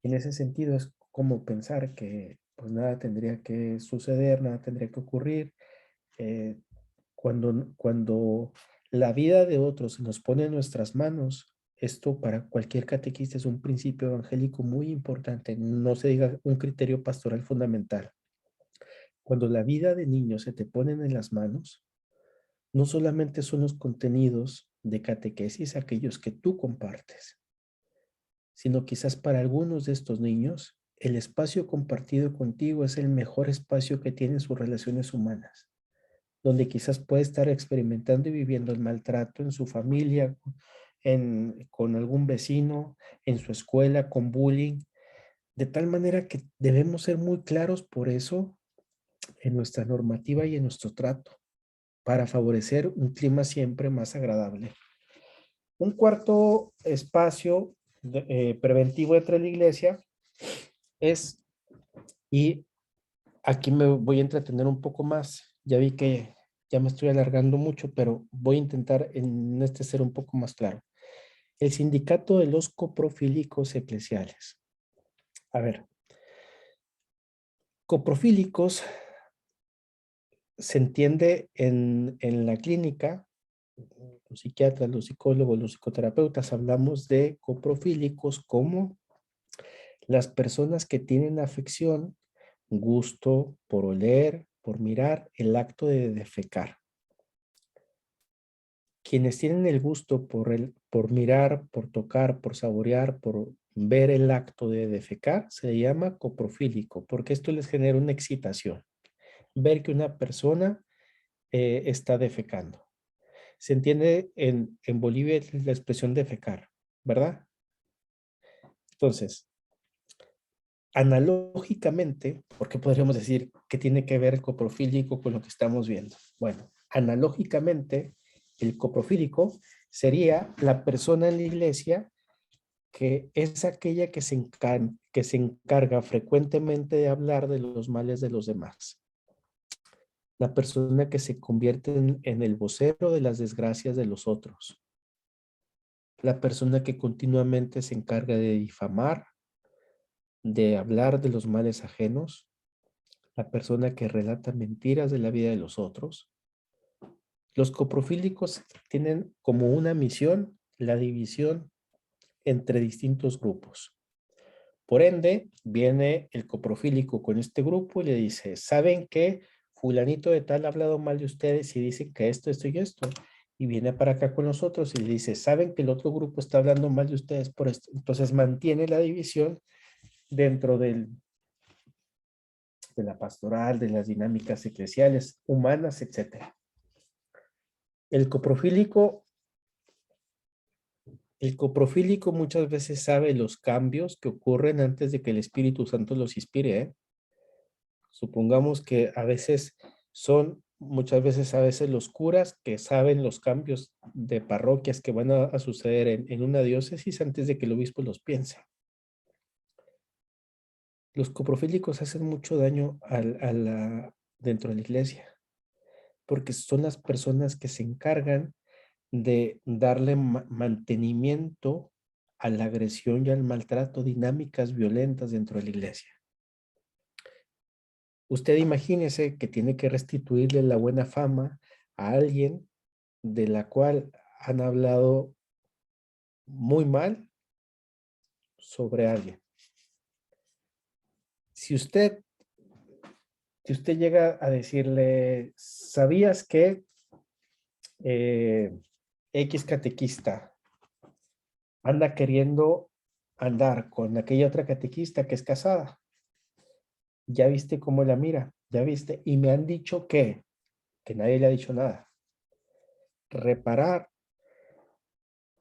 F: En ese sentido es como pensar que pues nada tendría que suceder, nada tendría que ocurrir. Cuando la vida de otros se nos pone en nuestras manos, esto para cualquier catequista es un principio evangélico muy importante, no se diga un criterio pastoral fundamental. Cuando la vida de niños se te ponen en las manos, no solamente son los contenidos de catequesis aquellos que tú compartes, sino quizás para algunos de estos niños, el espacio compartido contigo es el mejor espacio que tienen sus relaciones humanas, donde quizás puede estar experimentando y viviendo el maltrato en su familia, con algún vecino, en su escuela, con bullying, de tal manera que debemos ser muy claros por eso en nuestra normativa y en nuestro trato, para favorecer un clima siempre más agradable. Un cuarto espacio preventivo entre la iglesia es, y aquí me voy a entretener un poco más, Ya vi que ya me estoy alargando mucho, pero voy a intentar en este ser un poco más claro. El sindicato de los coprofílicos eclesiales. A ver, coprofílicos se entiende en la clínica, los psiquiatras, los psicólogos, los psicoterapeutas, hablamos de coprofílicos como las personas que tienen afección, gusto por oler, por mirar, el acto de defecar. Quienes tienen el gusto por mirar, por tocar, por saborear, por ver el acto de defecar, se llama coprofílico, porque esto les genera una excitación. Ver que una persona está defecando. Se entiende en Bolivia la expresión defecar, ¿verdad? Entonces, analógicamente, porque podríamos decir que tiene que ver el coprofílico con lo que estamos viendo. Bueno, analógicamente, el coprofílico sería la persona en la iglesia que es aquella que se encarga frecuentemente de hablar de los males de los demás. La persona que se convierte en el vocero de las desgracias de los otros. La persona que continuamente se encarga de difamar, de hablar de los males ajenos. La persona que relata mentiras de la vida de los otros. Los coprofílicos tienen como una misión la división entre distintos grupos. Por ende, viene el coprofílico con este grupo y le dice, ¿saben qué? Fulanito de tal ha hablado mal de ustedes y dice que esto y esto. Y viene para acá con nosotros y le dice, ¿saben que el otro grupo está hablando mal de ustedes por esto? Entonces mantiene la división dentro de la pastoral, de las dinámicas eclesiales, humanas, etc. El coprofílico muchas veces sabe los cambios que ocurren antes de que el Espíritu Santo los inspire, ¿eh? Supongamos que muchas veces a veces los curas que saben los cambios de parroquias que van a suceder en una diócesis antes de que el obispo los piense. Los coprofílicos hacen mucho daño dentro de la iglesia, porque son las personas que se encargan de darle mantenimiento a la agresión y al maltrato, dinámicas violentas dentro de la iglesia. Usted imagínese que tiene que restituirle la buena fama a alguien de la cual han hablado muy mal sobre alguien. Si usted llega a decirle, ¿sabías que X catequista anda queriendo andar con aquella otra catequista que es casada? ¿Ya viste cómo la mira? ¿Ya viste? Y me han dicho que nadie le ha dicho nada. Reparar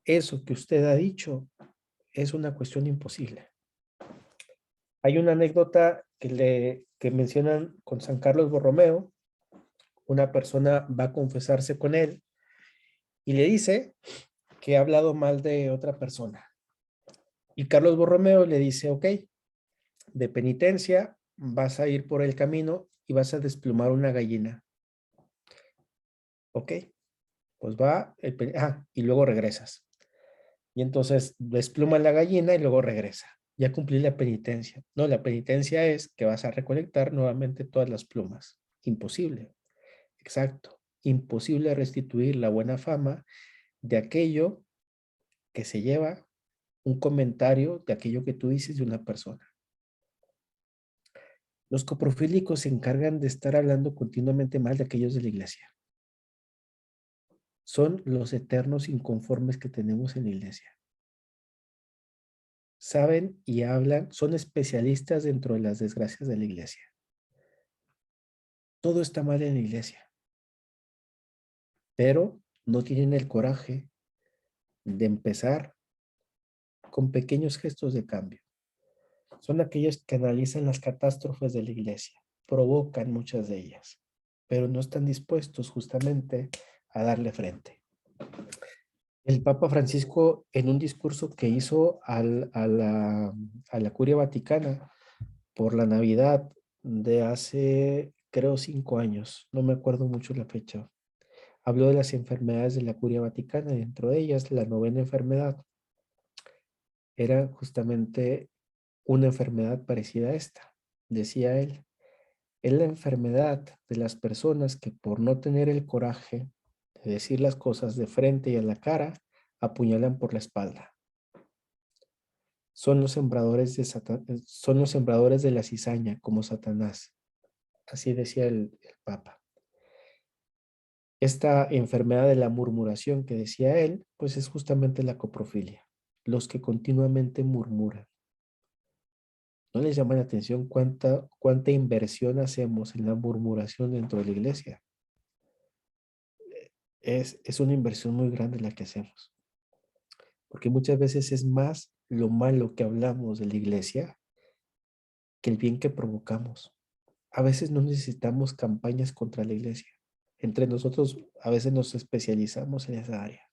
F: eso que usted ha dicho es una cuestión imposible. Hay una anécdota que mencionan con San Carlos Borromeo. Una persona va a confesarse con él y le dice que ha hablado mal de otra persona. Y Carlos Borromeo le dice, ok, de penitencia vas a ir por el camino y vas a desplumar una gallina. Ok, pues va, y luego regresas. Y entonces despluma la gallina y luego regresa. Ya cumplí la penitencia. No, la penitencia es que vas a recolectar nuevamente todas las plumas. Imposible. Exacto. Imposible restituir la buena fama de aquello que se lleva un comentario de aquello que tú dices de una persona. Los coprofílicos se encargan de estar hablando continuamente mal de aquellos de la iglesia. Son los eternos inconformes que tenemos en la iglesia. Saben y hablan, son especialistas dentro de las desgracias de la iglesia. Todo está mal en la iglesia, pero no tienen el coraje de empezar con pequeños gestos de cambio. Son aquellos que analizan las catástrofes de la iglesia, provocan muchas de ellas, pero no están dispuestos justamente a darle frente. El Papa Francisco, en un discurso que hizo a la Curia Vaticana por la Navidad de hace creo 5 años, no me acuerdo mucho la fecha. Habló de las enfermedades de la Curia Vaticana, y dentro de ellas la 9ª enfermedad era justamente una enfermedad parecida a esta. Decía él, es la enfermedad de las personas que por no tener el coraje de decir las cosas de frente y a la cara, apuñalan por la espalda. Son los sembradores de la cizaña, como Satanás. Así decía el Papa. Esta enfermedad de la murmuración que decía él, pues es justamente la coprofilia. Los que continuamente murmuran. ¿No les llama la atención cuánta inversión hacemos en la murmuración dentro de la iglesia? Es una inversión muy grande la que hacemos. Porque muchas veces es más lo malo que hablamos de la iglesia que el bien que provocamos. A veces no necesitamos campañas contra la iglesia. Entre nosotros a veces nos especializamos en esa área.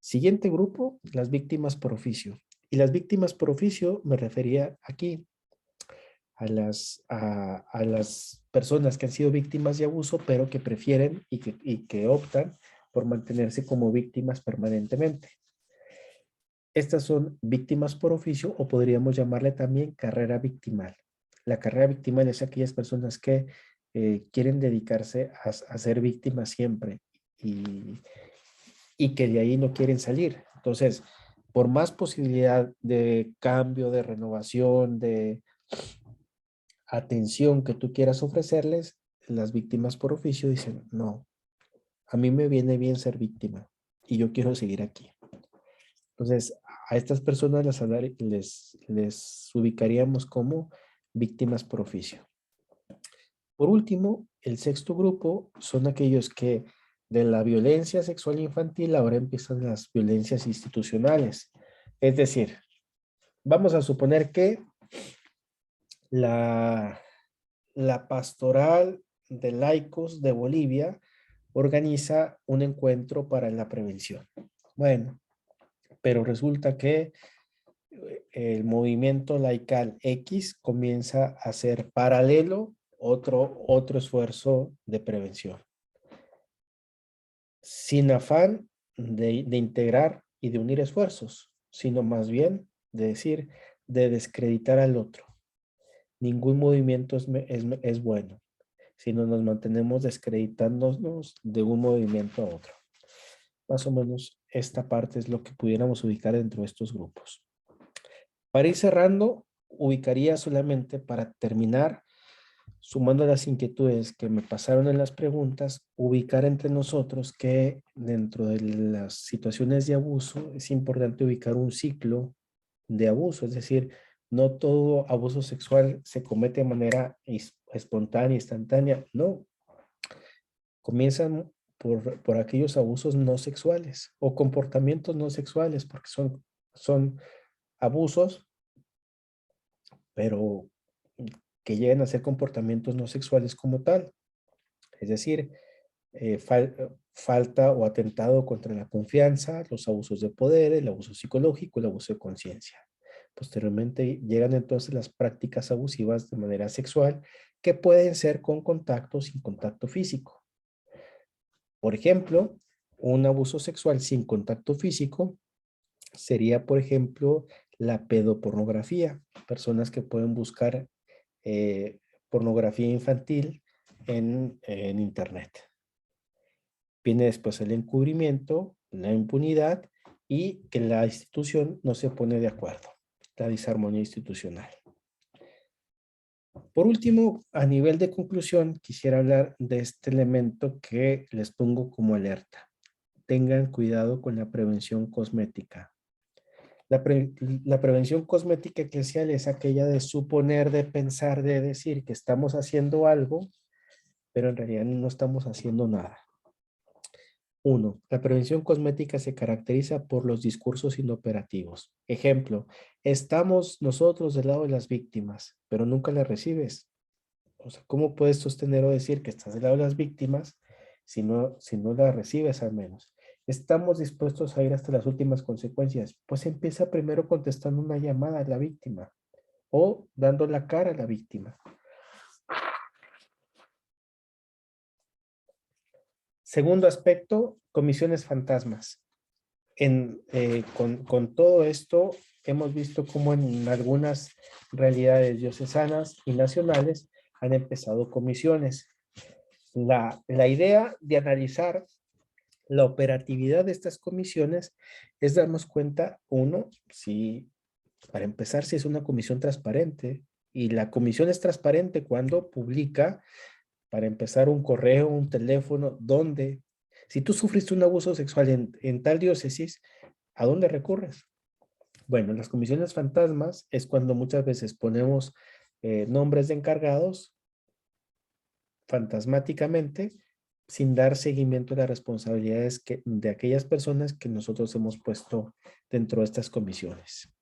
F: Siguiente grupo, las víctimas por oficio. Y las víctimas por oficio me refería aquí a las personas que han sido víctimas de abuso, pero que prefieren y que optan por mantenerse como víctimas permanentemente. Estas son víctimas por oficio, o podríamos llamarle también carrera victimal. La carrera victimal es aquellas personas que quieren dedicarse a ser víctimas siempre y que de ahí no quieren salir. Entonces, por más posibilidad de cambio, de renovación, de atención que tú quieras ofrecerles, las víctimas por oficio dicen, no, a mí me viene bien ser víctima y yo quiero seguir aquí. Entonces, a estas personas les ubicaríamos como víctimas por oficio. Por último, el 6º grupo son aquellos que de la violencia sexual infantil ahora empiezan las violencias institucionales. Es decir, vamos a suponer que la pastoral de laicos de Bolivia organiza un encuentro para la prevención. Bueno, pero resulta que el movimiento laical X comienza a hacer paralelo otro esfuerzo de prevención. Sin afán de integrar y de unir esfuerzos, sino más bien de decir, de descreditar al otro. Ningún movimiento es bueno, sino nos mantenemos descreditándonos de un movimiento a otro. Más o menos esta parte es lo que pudiéramos ubicar dentro de estos grupos. Para ir cerrando, ubicaría solamente para terminar, sumando las inquietudes que me pasaron en las preguntas, ubicar entre nosotros que dentro de las situaciones de abuso es importante ubicar un ciclo de abuso, es decir, no todo abuso sexual se comete de manera espontánea, instantánea, no. Comienzan por aquellos abusos no sexuales o comportamientos no sexuales, porque son abusos, pero que llegan a ser comportamientos no sexuales como tal. Es decir, falta o atentado contra la confianza, los abusos de poder, el abuso psicológico, el abuso de conciencia. Posteriormente llegan entonces las prácticas abusivas de manera sexual que pueden ser con contacto o sin contacto físico. Por ejemplo, un abuso sexual sin contacto físico sería, por ejemplo, la pedopornografía. Personas que pueden buscar pornografía infantil en internet. Viene después el encubrimiento, la impunidad y que la institución no se pone de acuerdo. La disarmonía institucional. Por último, a nivel de conclusión, quisiera hablar de este elemento que les pongo como alerta. Tengan cuidado con la prevención cosmética. La prevención cosmética eclesial es aquella de suponer, de pensar, de decir que estamos haciendo algo, pero en realidad no estamos haciendo nada. 1. La prevención cosmética se caracteriza por los discursos inoperativos. Ejemplo, estamos nosotros del lado de las víctimas, pero nunca las recibes. O sea, ¿cómo puedes sostener o decir que estás del lado de las víctimas si no las recibes al menos? Estamos dispuestos a ir hasta las últimas consecuencias. Pues empieza primero contestando una llamada a la víctima o dando la cara a la víctima. Segundo aspecto, comisiones fantasmas. Con todo esto, hemos visto cómo en algunas realidades diocesanas y nacionales han empezado comisiones. La idea de analizar la operatividad de estas comisiones es darnos cuenta, uno, si para empezar, si es una comisión transparente, y la comisión es transparente cuando publica, para empezar, un correo, un teléfono, donde, si tú sufriste un abuso sexual en tal diócesis, ¿a dónde recurres? Bueno, las comisiones fantasmas es cuando muchas veces ponemos nombres de encargados fantasmáticamente, sin dar seguimiento a las responsabilidades de aquellas personas que nosotros hemos puesto dentro de estas comisiones.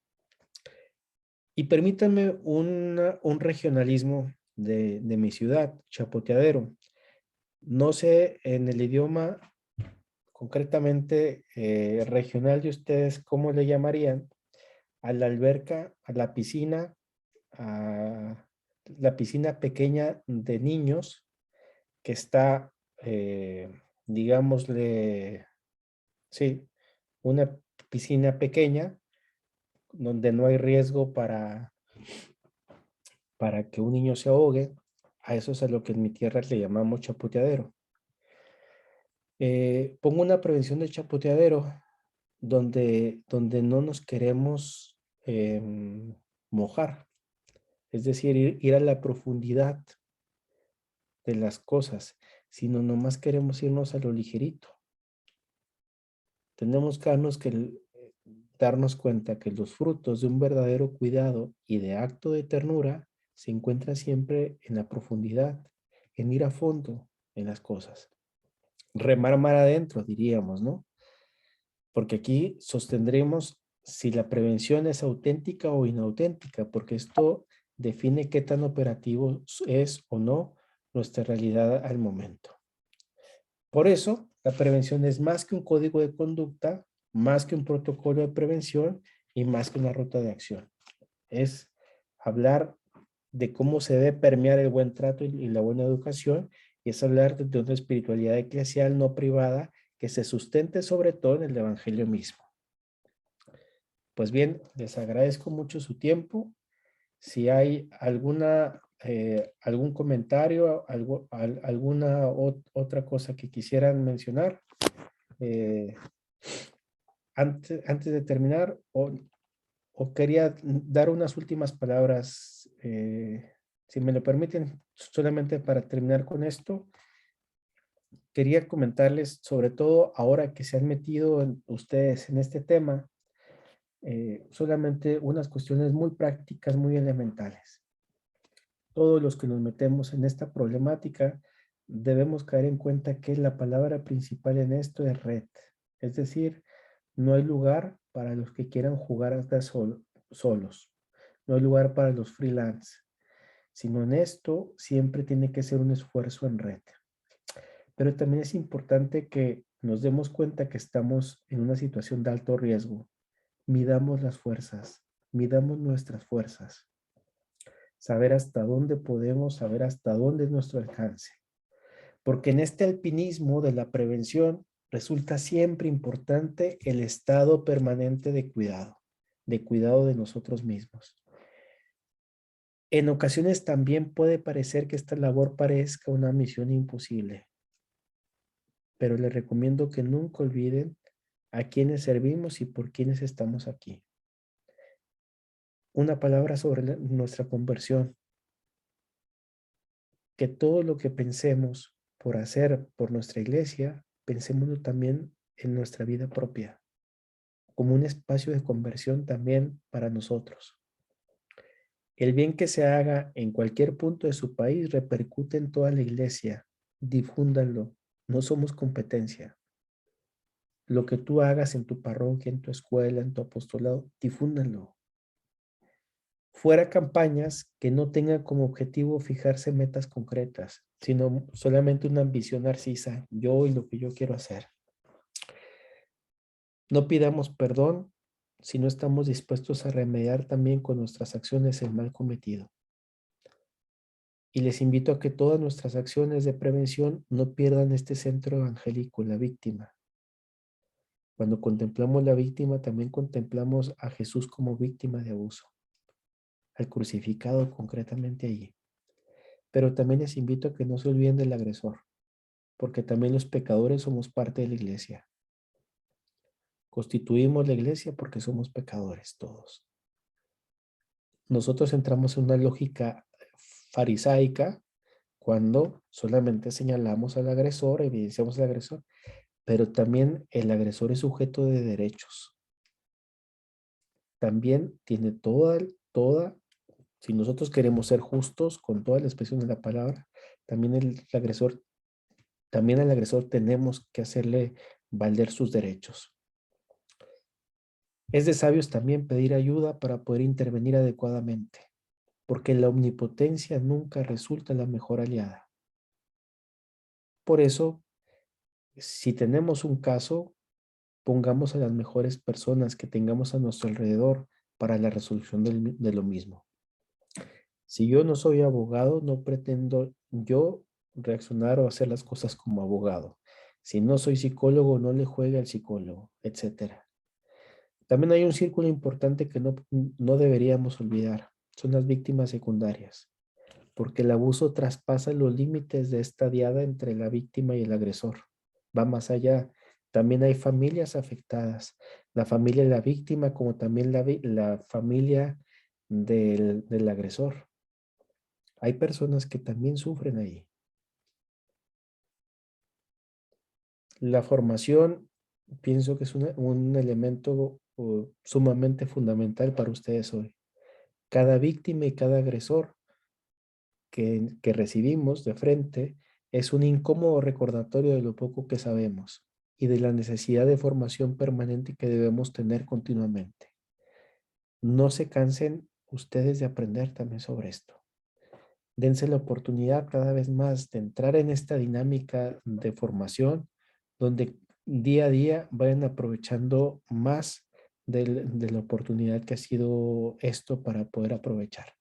F: Y permítanme un regionalismo de mi ciudad, Chapoteadero. No sé en el idioma concretamente regional de ustedes cómo le llamarían a la alberca, a la piscina pequeña de niños que está, digámosle, sí, una piscina pequeña donde no hay riesgo para que un niño se ahogue. A eso es a lo que en mi tierra le llamamos chapoteadero. Pongo una prevención de chapoteadero donde no nos queremos mojar, es decir, ir a la profundidad de las cosas, sino nomás queremos irnos a lo ligerito. Tenemos que darnos cuenta que los frutos de un verdadero cuidado y de acto de ternura se encuentran siempre en la profundidad, en ir a fondo en las cosas. Remar mar adentro, diríamos, ¿no? Porque aquí sostendremos si la prevención es auténtica o inauténtica, porque esto define qué tan operativo es o no nuestra realidad al momento. Por eso, la prevención es más que un código de conducta, más que un protocolo de prevención y más que una ruta de acción. Es hablar de cómo se debe permear el buen trato y la buena educación, y es hablar de una espiritualidad eclesial no privada que se sustente sobre todo en el evangelio mismo. Pues bien, les agradezco mucho su tiempo. Si hay algún comentario, alguna otra cosa que quisieran mencionar, antes de terminar, o quería dar unas últimas palabras, si me lo permiten, solamente para terminar con esto. Quería comentarles, sobre todo ahora que se han metido ustedes en este tema, solamente unas cuestiones muy prácticas, muy elementales. Todos los que nos metemos en esta problemática debemos caer en cuenta que la palabra principal en esto es red. Es decir, no hay lugar para los que quieran jugar hasta solos. No hay lugar para los freelance. Sino en esto siempre tiene que ser un esfuerzo en red. Pero también es importante que nos demos cuenta que estamos en una situación de alto riesgo. Midamos las fuerzas, midamos nuestras fuerzas. Saber hasta dónde podemos, saber hasta dónde es nuestro alcance. Porque en este alpinismo de la prevención resulta siempre importante el estado permanente de cuidado de nosotros mismos. En ocasiones también puede parecer que esta labor parezca una misión imposible, pero les recomiendo que nunca olviden a quienes servimos y por quienes estamos aquí. Una palabra sobre nuestra conversión. Que todo lo que pensemos por hacer por nuestra iglesia, pensémoslo también en nuestra vida propia, como un espacio de conversión también para nosotros. El bien que se haga en cualquier punto de su país repercute en toda la iglesia. Difúndanlo. No somos competencia. Lo que tú hagas en tu parroquia, en tu escuela, en tu apostolado, difúndanlo. Fuera campañas que no tengan como objetivo fijarse metas concretas, sino solamente una ambición narcisa, yo y lo que yo quiero hacer. No pidamos perdón si no estamos dispuestos a remediar también con nuestras acciones el mal cometido. Y les invito a que todas nuestras acciones de prevención no pierdan este centro evangélico, la víctima. Cuando contemplamos la víctima, también contemplamos a Jesús como víctima de abuso, al crucificado concretamente allí. Pero también les invito a que no se olviden del agresor, porque también los pecadores somos parte de la iglesia. Constituimos la iglesia porque somos pecadores todos. Nosotros entramos en una lógica farisaica cuando solamente señalamos al agresor, evidenciamos al agresor, pero también el agresor es sujeto de derechos. También tiene si nosotros queremos ser justos con toda la expresión de la palabra, también al agresor tenemos que hacerle valer sus derechos. Es de sabios también pedir ayuda para poder intervenir adecuadamente, porque la omnipotencia nunca resulta la mejor aliada. Por eso, si tenemos un caso, pongamos a las mejores personas que tengamos a nuestro alrededor para la resolución de lo mismo. Si yo no soy abogado, no pretendo yo reaccionar o hacer las cosas como abogado. Si no soy psicólogo, no le juegue al psicólogo, etcétera. También hay un círculo importante que no deberíamos olvidar. Son las víctimas secundarias, porque el abuso traspasa los límites de esta diada entre la víctima y el agresor. Va más allá. También hay familias afectadas. La familia de la víctima como también la familia del agresor. Hay personas que también sufren ahí. La formación, pienso que es un elemento sumamente fundamental para ustedes hoy. Cada víctima y cada agresor que recibimos de frente es un incómodo recordatorio de lo poco que sabemos y de la necesidad de formación permanente que debemos tener continuamente. No se cansen ustedes de aprender también sobre esto. Dense la oportunidad cada vez más de entrar en esta dinámica de formación donde día a día vayan aprovechando más de la oportunidad que ha sido esto para poder aprovechar.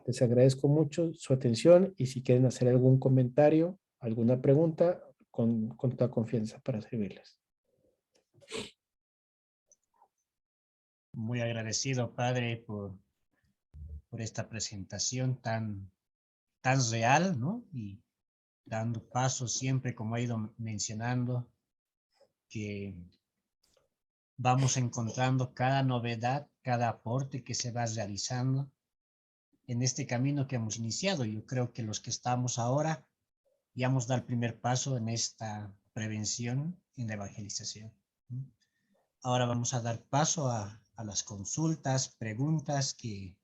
F: Les agradezco mucho su atención y si quieren hacer algún comentario, alguna pregunta, con toda confianza para servirles.
E: Muy agradecido, padre, por esta presentación tan real, ¿no? Y dando paso siempre, como ha ido mencionando, que vamos encontrando cada novedad, cada aporte que se va realizando en este camino que hemos iniciado. Yo creo que los que estamos ahora ya hemos dado el primer paso en esta prevención en la evangelización. Ahora vamos a dar paso a las consultas, preguntas que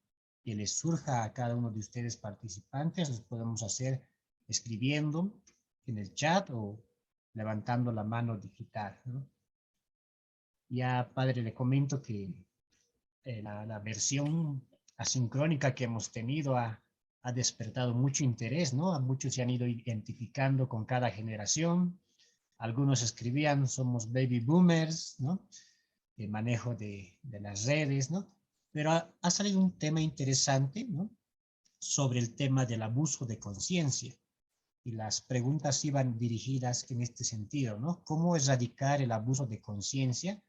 E: les surja a cada uno de ustedes participantes. Los podemos hacer escribiendo en el chat o levantando la mano digital, ¿no? Ya, padre, le comento que la versión asincrónica que hemos tenido ha despertado mucho interés, ¿no? A muchos se han ido identificando con cada generación. Algunos escribían, somos baby boomers, ¿no? El manejo de las redes, ¿no? Pero ha salido un tema interesante, ¿no? Sobre el tema del abuso de conciencia. Y las preguntas iban dirigidas en este sentido, ¿no? ¿Cómo erradicar el abuso de conciencia?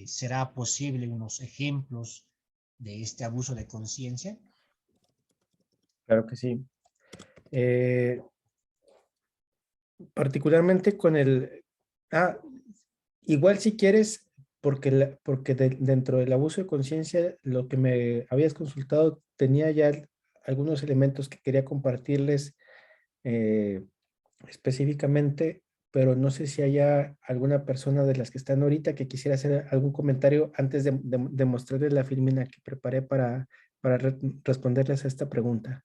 E: ¿Será posible unos ejemplos de este abuso de conciencia?
F: Claro que sí. Particularmente con igual si quieres, porque dentro del abuso de conciencia, lo que me habías consultado, tenía ya algunos elementos que quería compartirles específicamente, pero no sé si haya alguna persona de las que están ahorita que quisiera hacer algún comentario antes de mostrarles la filmina que preparé para responderles a esta pregunta.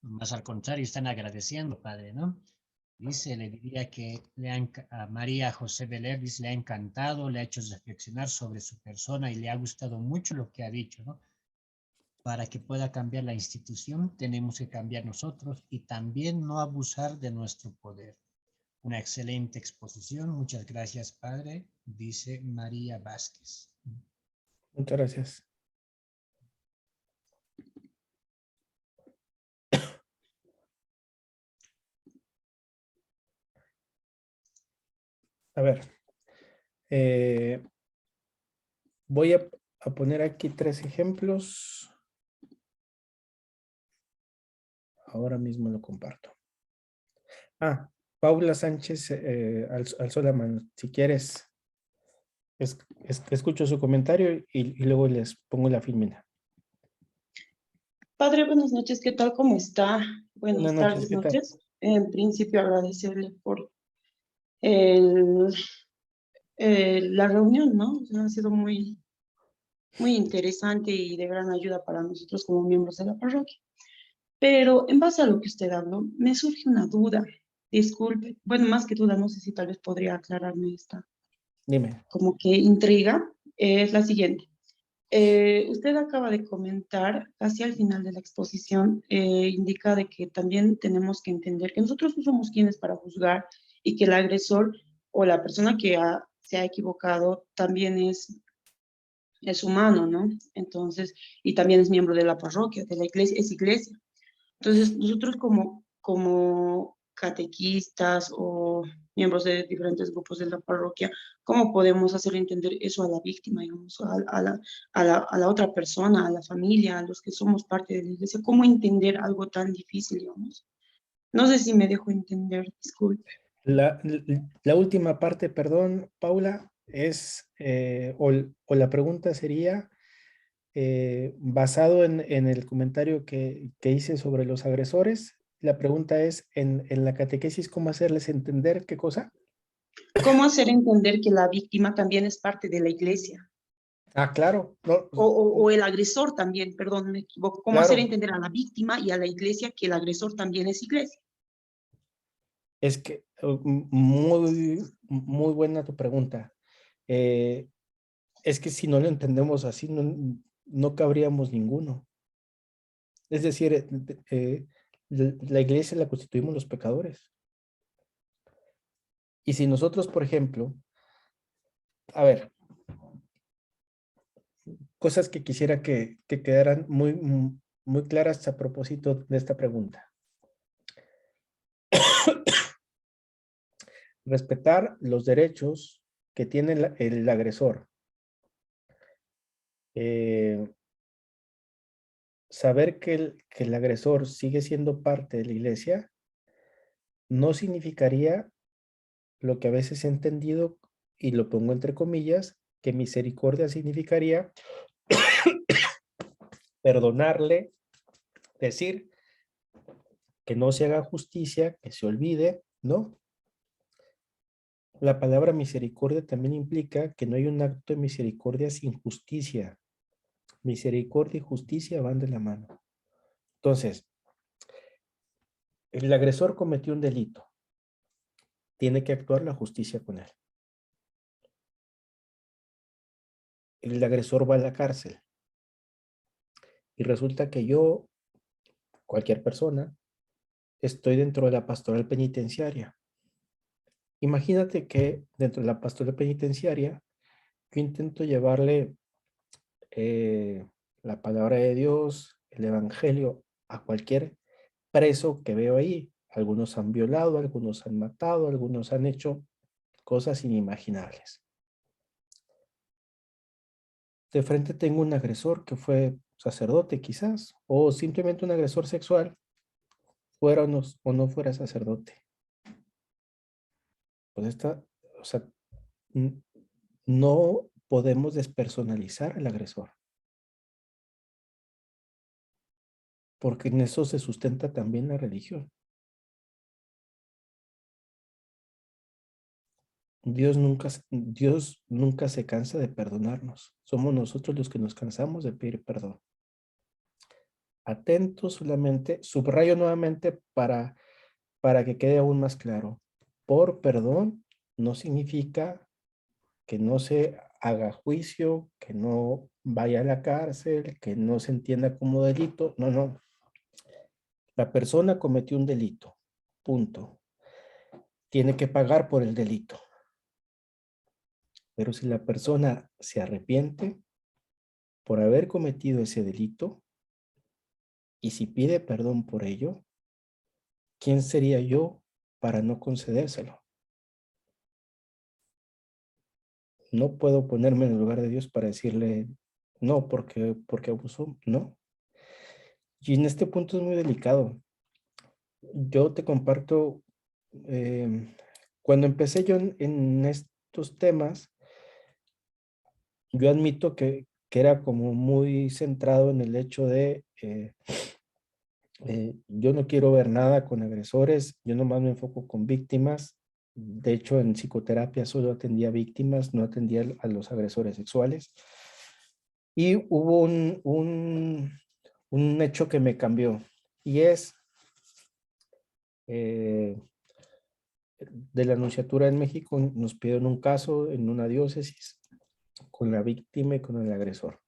E: Más al contrario, están agradeciendo, padre, ¿no? Dice, le diría que a María José Beler, dice, le ha encantado, le ha hecho reflexionar sobre su persona y le ha gustado mucho lo que ha dicho, ¿no? Para que pueda cambiar la institución, tenemos que cambiar nosotros y también no abusar de nuestro poder. Una excelente exposición. Muchas gracias, padre, dice María Vázquez.
F: Muchas gracias. A ver, voy a poner aquí 3 ejemplos. Ahora mismo lo comparto. Paula Sánchez alzó la mano. Si quieres, escucho su comentario y luego les pongo la filmina.
G: Padre, buenas noches, ¿qué tal? ¿Cómo está?
F: Buenas
G: Buenas
F: noches,
G: tardes,
F: ¿qué tal?
G: noches. En principio, agradecerle por el, la reunión, ¿no? O sea, ha sido muy interesante y de gran ayuda para nosotros como miembros de la parroquia. Pero en base a lo que usted habló, me surge una duda. Disculpe, bueno, más que duda, no sé si tal vez podría aclararme esta
F: Dime.
G: como que intriga. Es la siguiente. Usted acaba de comentar, casi al final de la exposición, indica de que también tenemos que entender que nosotros no somos quienes para juzgar y que el agresor o la persona que se ha equivocado también es humano, ¿no? Entonces, y también es miembro de la parroquia, de la iglesia, es iglesia. Entonces, nosotros como catequistas o miembros de diferentes grupos de la parroquia, ¿cómo podemos hacer entender eso a la víctima, digamos, a la otra persona, a la familia, a los que somos parte de la iglesia? ¿Cómo entender algo tan difícil, digamos? No sé si me dejo entender, disculpe.
F: La última parte, perdón, Paula, es, o la pregunta sería, basado en el comentario que hice sobre los agresores, la pregunta es, en la catequesis, ¿cómo hacerles entender qué cosa?
G: ¿Cómo hacer entender que la víctima también es parte de la iglesia?
F: Claro, no,
G: O el agresor también, perdón, me equivoco. ¿Cómo hacer
F: claro,
G: entender a la víctima y a la iglesia que el agresor también es iglesia?
F: es que muy buena tu pregunta. Es que si no lo entendemos así, no cabríamos ninguno. Es decir, la iglesia la constituimos los pecadores. Y si nosotros, por ejemplo, a ver, cosas que quisiera que quedaran muy claras a propósito de esta pregunta. Respetar los derechos que tiene el agresor. Saber que el agresor sigue siendo parte de la iglesia no significaría lo que a veces he entendido, y lo pongo entre comillas, que misericordia significaría perdonarle, decir que no se haga justicia, que se olvide, ¿no? La palabra misericordia también implica que no hay un acto de misericordia sin justicia. Misericordia y justicia van de la mano. Entonces, el agresor cometió un delito. Tiene que actuar la justicia con él. El agresor va a la cárcel. Y resulta que yo, cualquier persona, estoy dentro de la pastoral penitenciaria. Imagínate que dentro de la pastoral penitenciaria yo intento llevarle la palabra de Dios, el evangelio a cualquier preso que veo ahí. Algunos han violado, algunos han matado, algunos han hecho cosas inimaginables. De frente tengo un agresor que fue sacerdote quizás, o simplemente un agresor sexual, fuera o no fuera sacerdote. Pues o sea, no podemos despersonalizar al agresor, porque en eso se sustenta también la religión. Dios nunca se cansa de perdonarnos. Somos nosotros los que nos cansamos de pedir perdón. Atentos solamente, subrayo nuevamente para que quede aún más claro. Por perdón no significa que no se haga juicio, que no vaya a la cárcel, que no se entienda como delito. No, no. La persona cometió un delito. Punto. Tiene que pagar por el delito. Pero si la persona se arrepiente por haber cometido ese delito y si pide perdón por ello, ¿quién sería yo para no concedérselo? no puedo ponerme en el lugar de Dios para decirle no, porque abusó, no. Y en este punto es muy delicado. Yo te comparto, cuando empecé yo en estos temas, yo admito que era como muy centrado en el hecho de, yo no quiero ver nada con agresores, yo nomás me enfoco con víctimas. De hecho, en psicoterapia solo atendía víctimas, no atendía a los agresores sexuales. Y hubo un hecho que me cambió, y es de la Nunciatura en México. Nos pidieron un caso en una diócesis con la víctima y con el agresor.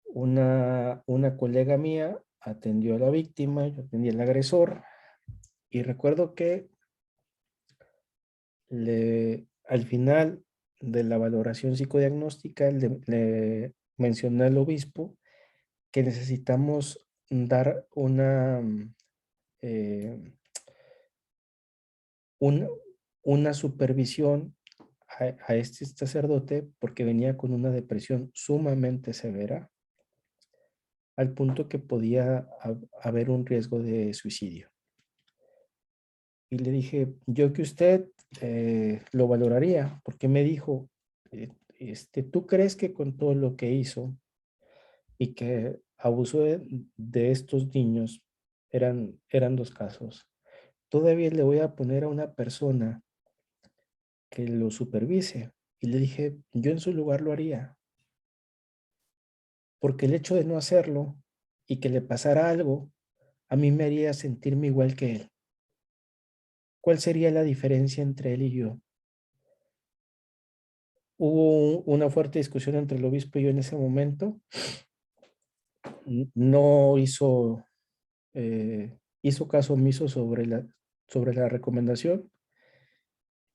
F: Una colega mía atendió a la víctima, yo atendí al agresor, y recuerdo que al final de la valoración psicodiagnóstica le mencioné al obispo que necesitamos dar eh, una supervisión a este sacerdote, porque venía con una depresión sumamente severa, al punto que podía haber un riesgo de suicidio. Y le dije, yo que usted lo valoraría, porque me dijo, ¿tú crees que con todo lo que hizo y que abusó de estos niños, eran 2 casos, todavía le voy a poner a una persona que lo supervise? Y le dije, yo en su lugar lo haría, porque el hecho de no hacerlo y que le pasara algo, a mí me haría sentirme igual que él. ¿Cuál sería la diferencia entre él y yo? Hubo una fuerte discusión entre el obispo y yo en ese momento. No hizo caso omiso sobre la recomendación,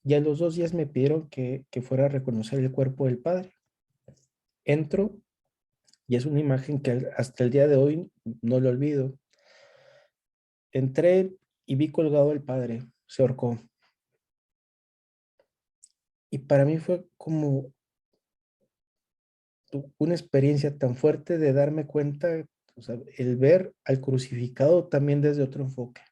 F: y a los 2 días me pidieron que fuera a reconocer el cuerpo del padre. Entro, y es una imagen que hasta el día de hoy no lo olvido. Entré y vi colgado al padre, se ahorcó. Y para mí fue como una experiencia tan fuerte de darme cuenta, o sea, el ver al crucificado también desde otro enfoque.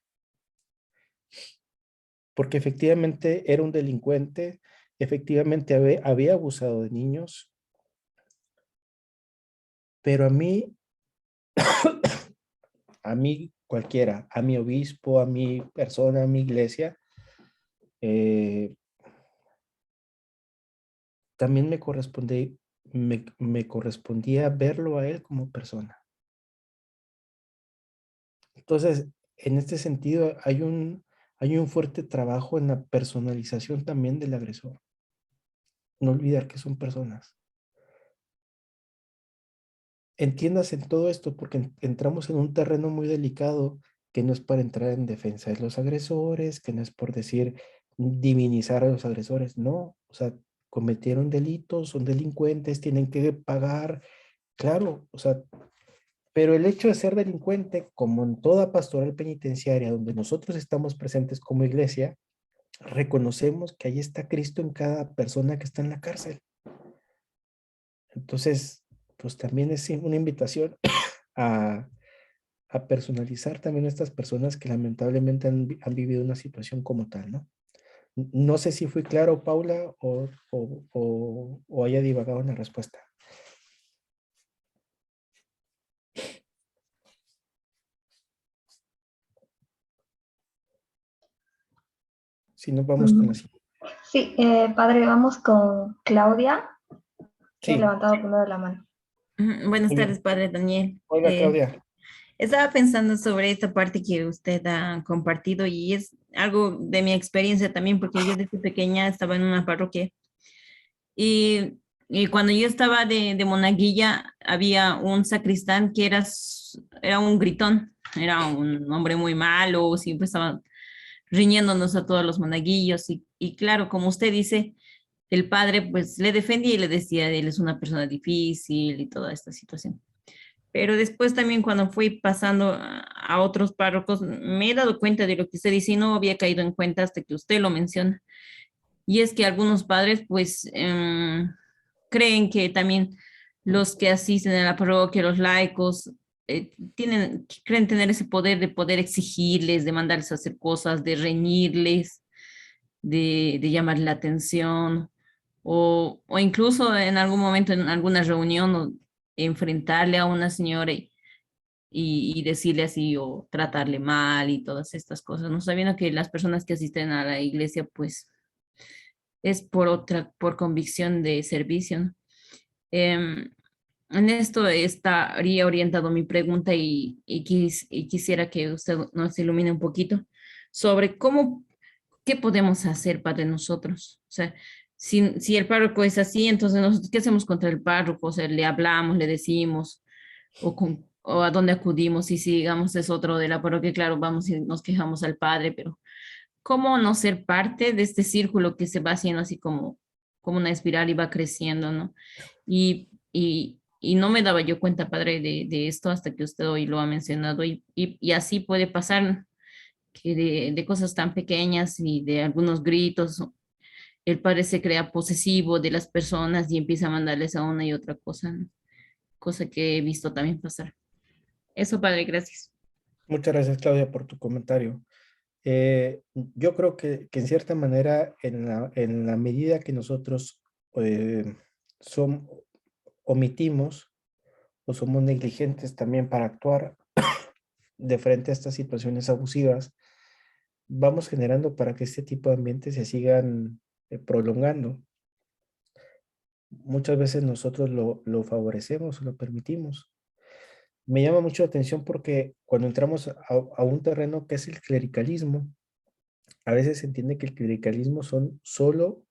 F: Porque efectivamente era un delincuente, efectivamente había abusado de niños, pero a mí cualquiera, a mi obispo, a mi persona, a mi iglesia, también me correspondía verlo a él como persona. Entonces, en este sentido, hay un fuerte trabajo en la personalización también del agresor. No olvidar que son personas. Entiendas en todo esto, porque entramos en un terreno muy delicado, que no es para entrar en defensa de los agresores, que no es por decir divinizar a los agresores, no, o sea, cometieron delitos, son delincuentes, tienen que pagar, claro, o sea, pero el hecho de ser delincuente, como en toda pastoral penitenciaria donde nosotros estamos presentes como iglesia, reconocemos que ahí está Cristo en cada persona que está en la cárcel. Entonces, pues también es una invitación a personalizar también a estas personas que lamentablemente han vivido una situación como tal, ¿no? No sé si fui claro, Paula, o haya divagado en la respuesta. Si no, vamos con la siguiente.
H: Sí, padre, vamos con Claudia, que ha
F: Sí.
H: levantado primero la mano.
I: Buenas
F: Muy
I: tardes,
F: bien.
I: padre Daniel.
F: Hola, Claudia.
I: Estaba pensando sobre esta parte que usted ha compartido y es algo de mi experiencia también, porque yo desde pequeña estaba en una parroquia y cuando yo estaba de monaguilla había un sacristán que era un gritón, era un hombre muy malo, siempre estaba riñéndonos a todos los monaguillos y claro, como usted dice, el padre pues le defendía y le decía, él es una persona difícil y toda esta situación. Pero después también cuando fui pasando a otros párrocos, me he dado cuenta de lo que usted dice y no había caído en cuenta hasta que usted lo menciona. Y es que algunos padres pues creen que también los que asisten a la parroquia, los laicos, creen tener ese poder de poder exigirles, de mandarles a hacer cosas, de reñirles, de llamar la atención, o incluso en algún momento en alguna reunión enfrentarle a una señora y decirle así o tratarle mal y todas estas cosas, no sabiendo que las personas que asisten a la iglesia pues es por convicción de servicio, ¿no? En esto estaría orientado mi pregunta y quisiera que usted nos ilumine un poquito sobre qué podemos hacer para nosotros. O sea, si el párroco es así, entonces nosotros, ¿qué hacemos contra el párroco? O sea, le hablamos, le decimos, o a dónde acudimos, y si digamos es otro de la parroquia, claro, vamos y nos quejamos al padre, pero ¿cómo no ser parte de este círculo que se va haciendo así como una espiral y va creciendo, ¿no? Y no me daba yo cuenta, padre, de esto hasta que usted hoy lo ha mencionado y así puede pasar que de cosas tan pequeñas y de algunos gritos, el padre se crea posesivo de las personas y empieza a mandarles a una y otra cosa, ¿no? Cosa que he visto también pasar. Eso, padre, gracias.
F: Muchas gracias, Claudia, por tu comentario. Yo creo que en cierta manera, en la medida que nosotros eh, omitimos o somos negligentes también para actuar de frente a estas situaciones abusivas, vamos generando para que este tipo de ambientes se sigan prolongando. Muchas veces nosotros lo favorecemos o lo permitimos. Me llama mucho la atención porque cuando entramos a un terreno que es el clericalismo, a veces se entiende que el clericalismo son solo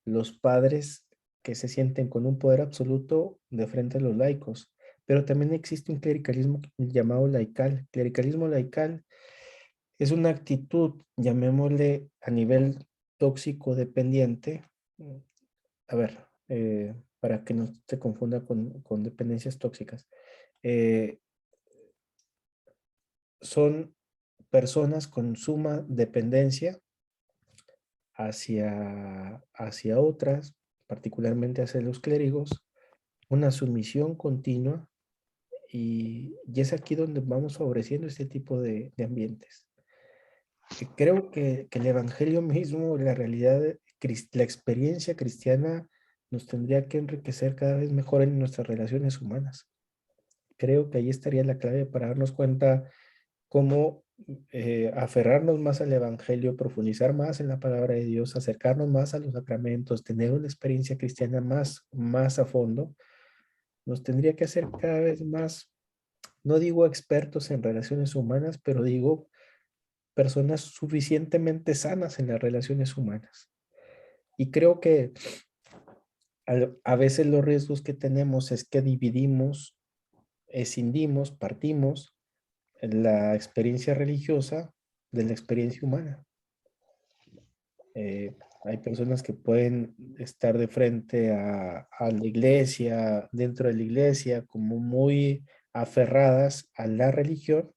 F: los padres que se sienten con un poder absoluto de frente a los laicos, pero también existe un clericalismo llamado laical. Clericalismo laical es una actitud, llamémosle a nivel tóxico dependiente. A ver, para que no se confunda con dependencias tóxicas. Son personas con suma dependencia hacia otras, particularmente hacia los clérigos, una sumisión continua y es aquí donde vamos favoreciendo este tipo de ambientes. Creo que el evangelio mismo, la realidad, la experiencia cristiana nos tendría que enriquecer cada vez mejor en nuestras relaciones humanas. Creo que ahí estaría la clave para darnos cuenta cómo aferrarnos más al evangelio, profundizar más en la palabra de Dios, acercarnos más a los sacramentos, tener una experiencia cristiana más a fondo, nos tendría que hacer cada vez más, no digo expertos en relaciones humanas, pero digo personas suficientemente sanas en las relaciones humanas. Y creo que a veces los riesgos que tenemos es que dividimos, escindimos, partimos la experiencia religiosa de la experiencia humana. Hay personas que pueden estar de frente a la iglesia, dentro de la iglesia, como muy aferradas a la religión,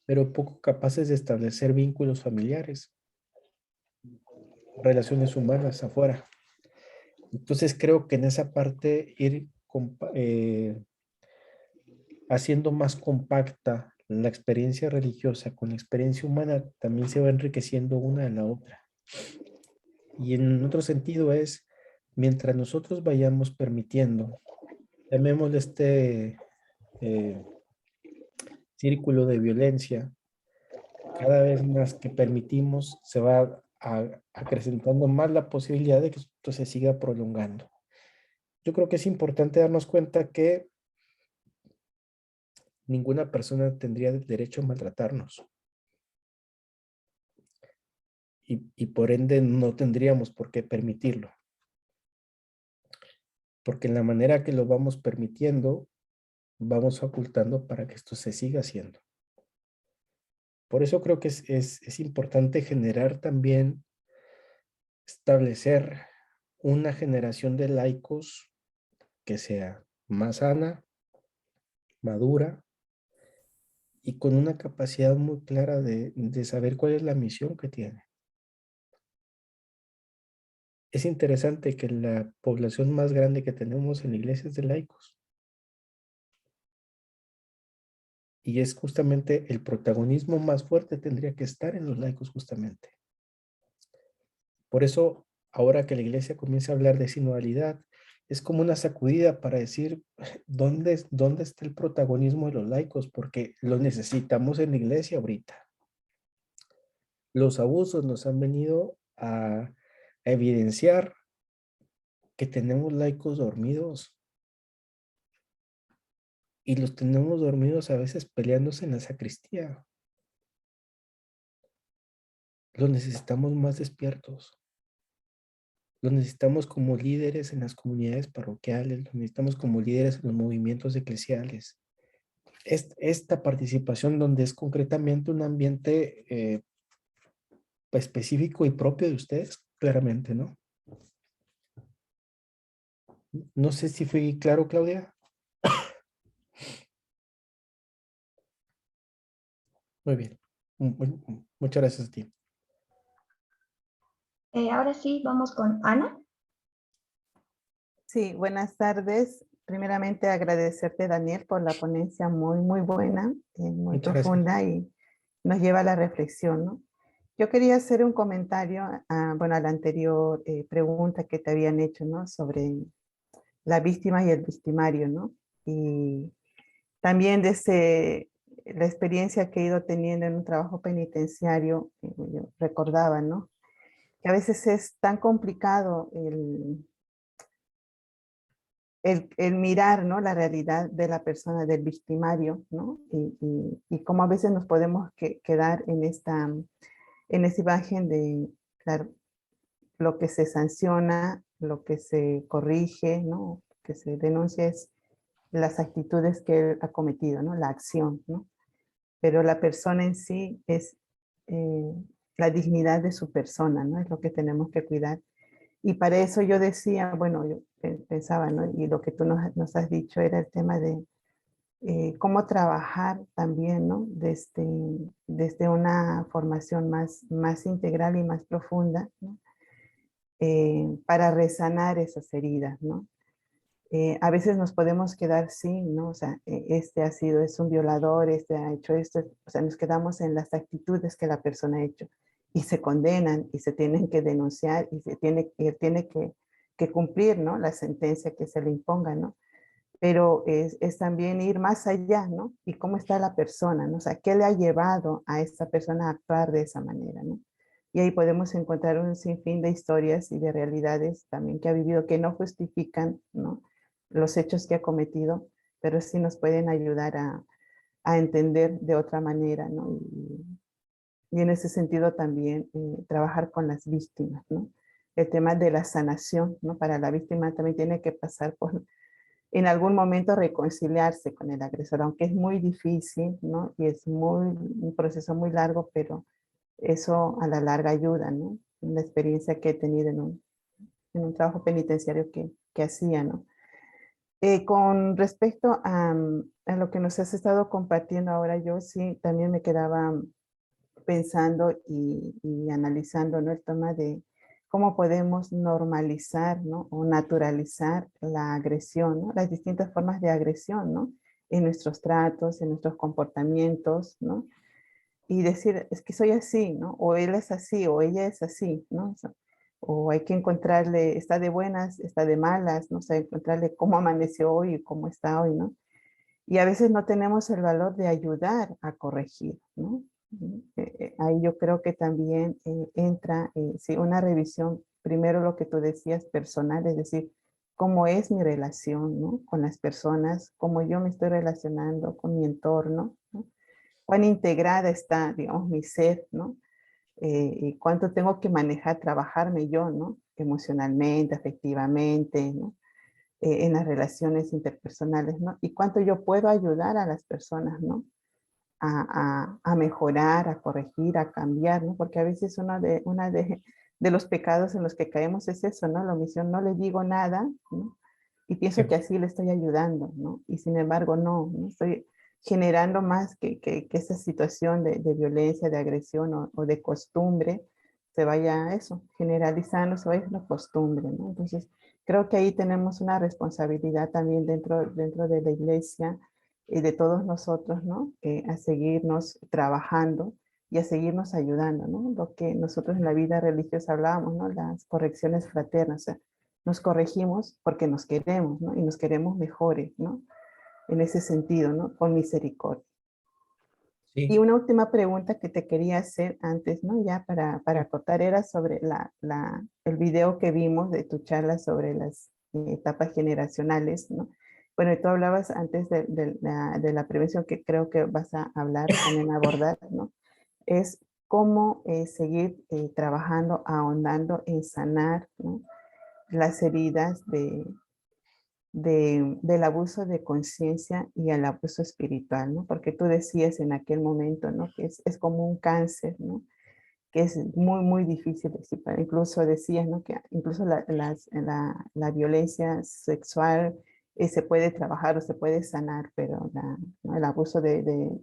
F: pero poco capaces de establecer vínculos familiares, relaciones humanas afuera. Entonces creo que en esa parte ir haciendo más compacta la experiencia religiosa con la experiencia humana también se va enriqueciendo una en la otra. Y en otro sentido es, mientras nosotros vayamos permitiendo, llamémosle círculo de violencia, cada vez más que permitimos, se va acrecentando más la posibilidad de que esto se siga prolongando. Yo creo que es importante darnos cuenta que ninguna persona tendría derecho a maltratarnos. Y por ende no tendríamos por qué permitirlo. Porque en la manera que lo vamos permitiendo, vamos ocultando para que esto se siga haciendo. Por eso creo que es importante generar también, establecer una generación de laicos que sea más sana, madura y con una capacidad muy clara de saber cuál es la misión que tiene. Es interesante que la población más grande que tenemos en la iglesia es de laicos. Y es justamente el protagonismo más fuerte tendría que estar en los laicos justamente. Por eso, ahora que la iglesia comienza a hablar de sinodalidad, es como una sacudida para decir dónde está el protagonismo de los laicos, porque lo necesitamos en la iglesia ahorita. Los abusos nos han venido a evidenciar que tenemos laicos dormidos. Y los tenemos dormidos a veces peleándose en la sacristía. Los necesitamos más despiertos. Los necesitamos como líderes en las comunidades parroquiales, los necesitamos como líderes en los movimientos eclesiales. Esta participación donde es concretamente un ambiente específico y propio de ustedes, claramente, ¿no? No sé si fui claro, Claudia. Muy bien. Muchas gracias a ti.
H: Ahora sí, vamos con Ana.
J: Sí, buenas tardes. Primeramente agradecerte, Daniel, por la ponencia muy buena, muy
F: Muchas
J: profunda y nos lleva a la reflexión, ¿no? Yo quería hacer un comentario a la anterior pregunta que te habían hecho, ¿no? Sobre la víctima y el victimario, ¿no? Y también desde la experiencia que he ido teniendo en un trabajo penitenciario, yo recordaba, ¿no? Que a veces es tan complicado el mirar, ¿no? La realidad de la persona, del victimario, ¿no? Y cómo a veces nos podemos quedar en esta imagen de, claro, lo que se sanciona, lo que se corrige, ¿no? Que se denuncia es las actitudes que él ha cometido, ¿no? La acción, ¿no? Pero la persona en sí es la dignidad de su persona, ¿no? Es lo que tenemos que cuidar. Y para eso yo decía, bueno, yo pensaba, ¿no? Y lo que tú nos has dicho era el tema de cómo trabajar también, ¿no? Desde una formación más integral y más profunda, ¿no? Para resanar esas heridas, ¿no? A veces nos podemos quedar sin, ¿no? O sea, es un violador, este ha hecho esto, o sea, nos quedamos en las actitudes que la persona ha hecho y se condenan y se tienen que denunciar y él tiene que cumplir, ¿no? La sentencia que se le imponga, ¿no? Pero es también ir más allá, ¿no? Y cómo está la persona, ¿no? O sea, ¿qué le ha llevado a esta persona a actuar de esa manera, ¿no? Y ahí podemos encontrar un sinfín de historias y de realidades también que ha vivido que no justifican, ¿no? Los hechos que ha cometido, pero sí nos pueden ayudar a entender de otra manera, ¿no? Y en ese sentido también trabajar con las víctimas, ¿no? El tema de la sanación, ¿no? Para la víctima también tiene que pasar por, en algún momento, reconciliarse con el agresor, aunque es muy difícil, ¿no? Y es un proceso muy largo, pero eso a la larga ayuda, ¿no? La experiencia que he tenido en un trabajo penitenciario que hacía, ¿no? Con respecto a lo que nos has estado compartiendo ahora, yo sí también me quedaba pensando y analizando, ¿no? El tema de cómo podemos normalizar, ¿no? O naturalizar la agresión, ¿no? Las distintas formas de agresión, ¿no? En nuestros tratos, en nuestros comportamientos, ¿no? Y decir, es que soy así, ¿no? O él es así, o ella es así, ¿no? O hay que encontrarle, está de buenas, está de malas, ¿no? O sea, encontrarle cómo amaneció hoy y cómo está hoy, ¿no? Y a veces no tenemos el valor de ayudar a corregir, ¿no? Ahí yo creo que también entra sí, una revisión, primero lo que tú decías, personal, es decir, cómo es mi relación, ¿no? Con las personas, cómo yo me estoy relacionando con mi entorno, ¿no? Cuán integrada está, digamos, mi ser, ¿no? Y cuánto tengo que manejar, trabajarme yo, ¿no? Emocionalmente, afectivamente, ¿no? En las relaciones interpersonales, ¿no? Y cuánto yo puedo ayudar a las personas, ¿no? A mejorar, a corregir, a cambiar, ¿no? Porque a veces una de los pecados en los que caemos es eso, ¿no? La omisión, no le digo nada, ¿no? Y pienso que así le estoy ayudando, ¿no? Y sin embargo no estoy generando más que esa situación de violencia, de agresión o de costumbre, se vaya eso, generalizando, se vaya una costumbre, ¿no? Entonces, creo que ahí tenemos una responsabilidad también dentro de la iglesia y de todos nosotros, ¿no? A seguirnos trabajando y a seguirnos ayudando, ¿no? Lo que nosotros en la vida religiosa hablábamos, ¿no? Las correcciones fraternas, o sea, nos corregimos porque nos queremos, ¿no? Y nos queremos mejores, ¿no? En ese sentido, ¿no? Con misericordia.
F: Sí.
J: Y una última pregunta que te quería hacer antes, ¿no? Ya para acotar, era sobre el video que vimos de tu charla sobre las etapas generacionales, ¿no? Bueno, y tú hablabas antes de la prevención, que creo que vas a hablar, también abordar, ¿no? Es cómo seguir trabajando, ahondando en sanar, ¿no? Las heridas del abuso de conciencia y el abuso espiritual, ¿no? Porque tú decías en aquel momento, ¿no? Que es como un cáncer, ¿no? Que es muy, muy difícil de disipar. Incluso decías, ¿no? Que incluso la violencia sexual se puede trabajar o se puede sanar, pero ¿no? El abuso de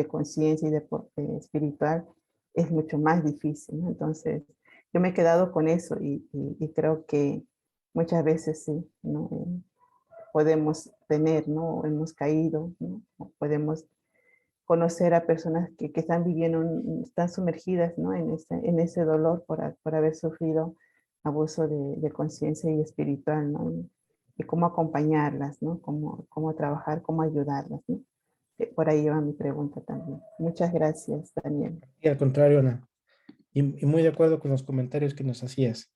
J: conciencia y de espiritual es mucho más difícil, ¿no? Entonces, yo me he quedado con eso y creo que muchas veces sí, ¿no? Podemos tener, ¿no? Hemos caído, ¿no? O podemos conocer a personas que están viviendo, están sumergidas, ¿no? En ese dolor por haber sufrido abuso de conciencia y espiritual, ¿no? Y cómo acompañarlas, ¿no? Cómo trabajar, cómo ayudarlas, ¿no? Por ahí va mi pregunta también. Muchas gracias, Daniel.
F: Y al contrario, Ana. Y muy de acuerdo con los comentarios que nos hacías.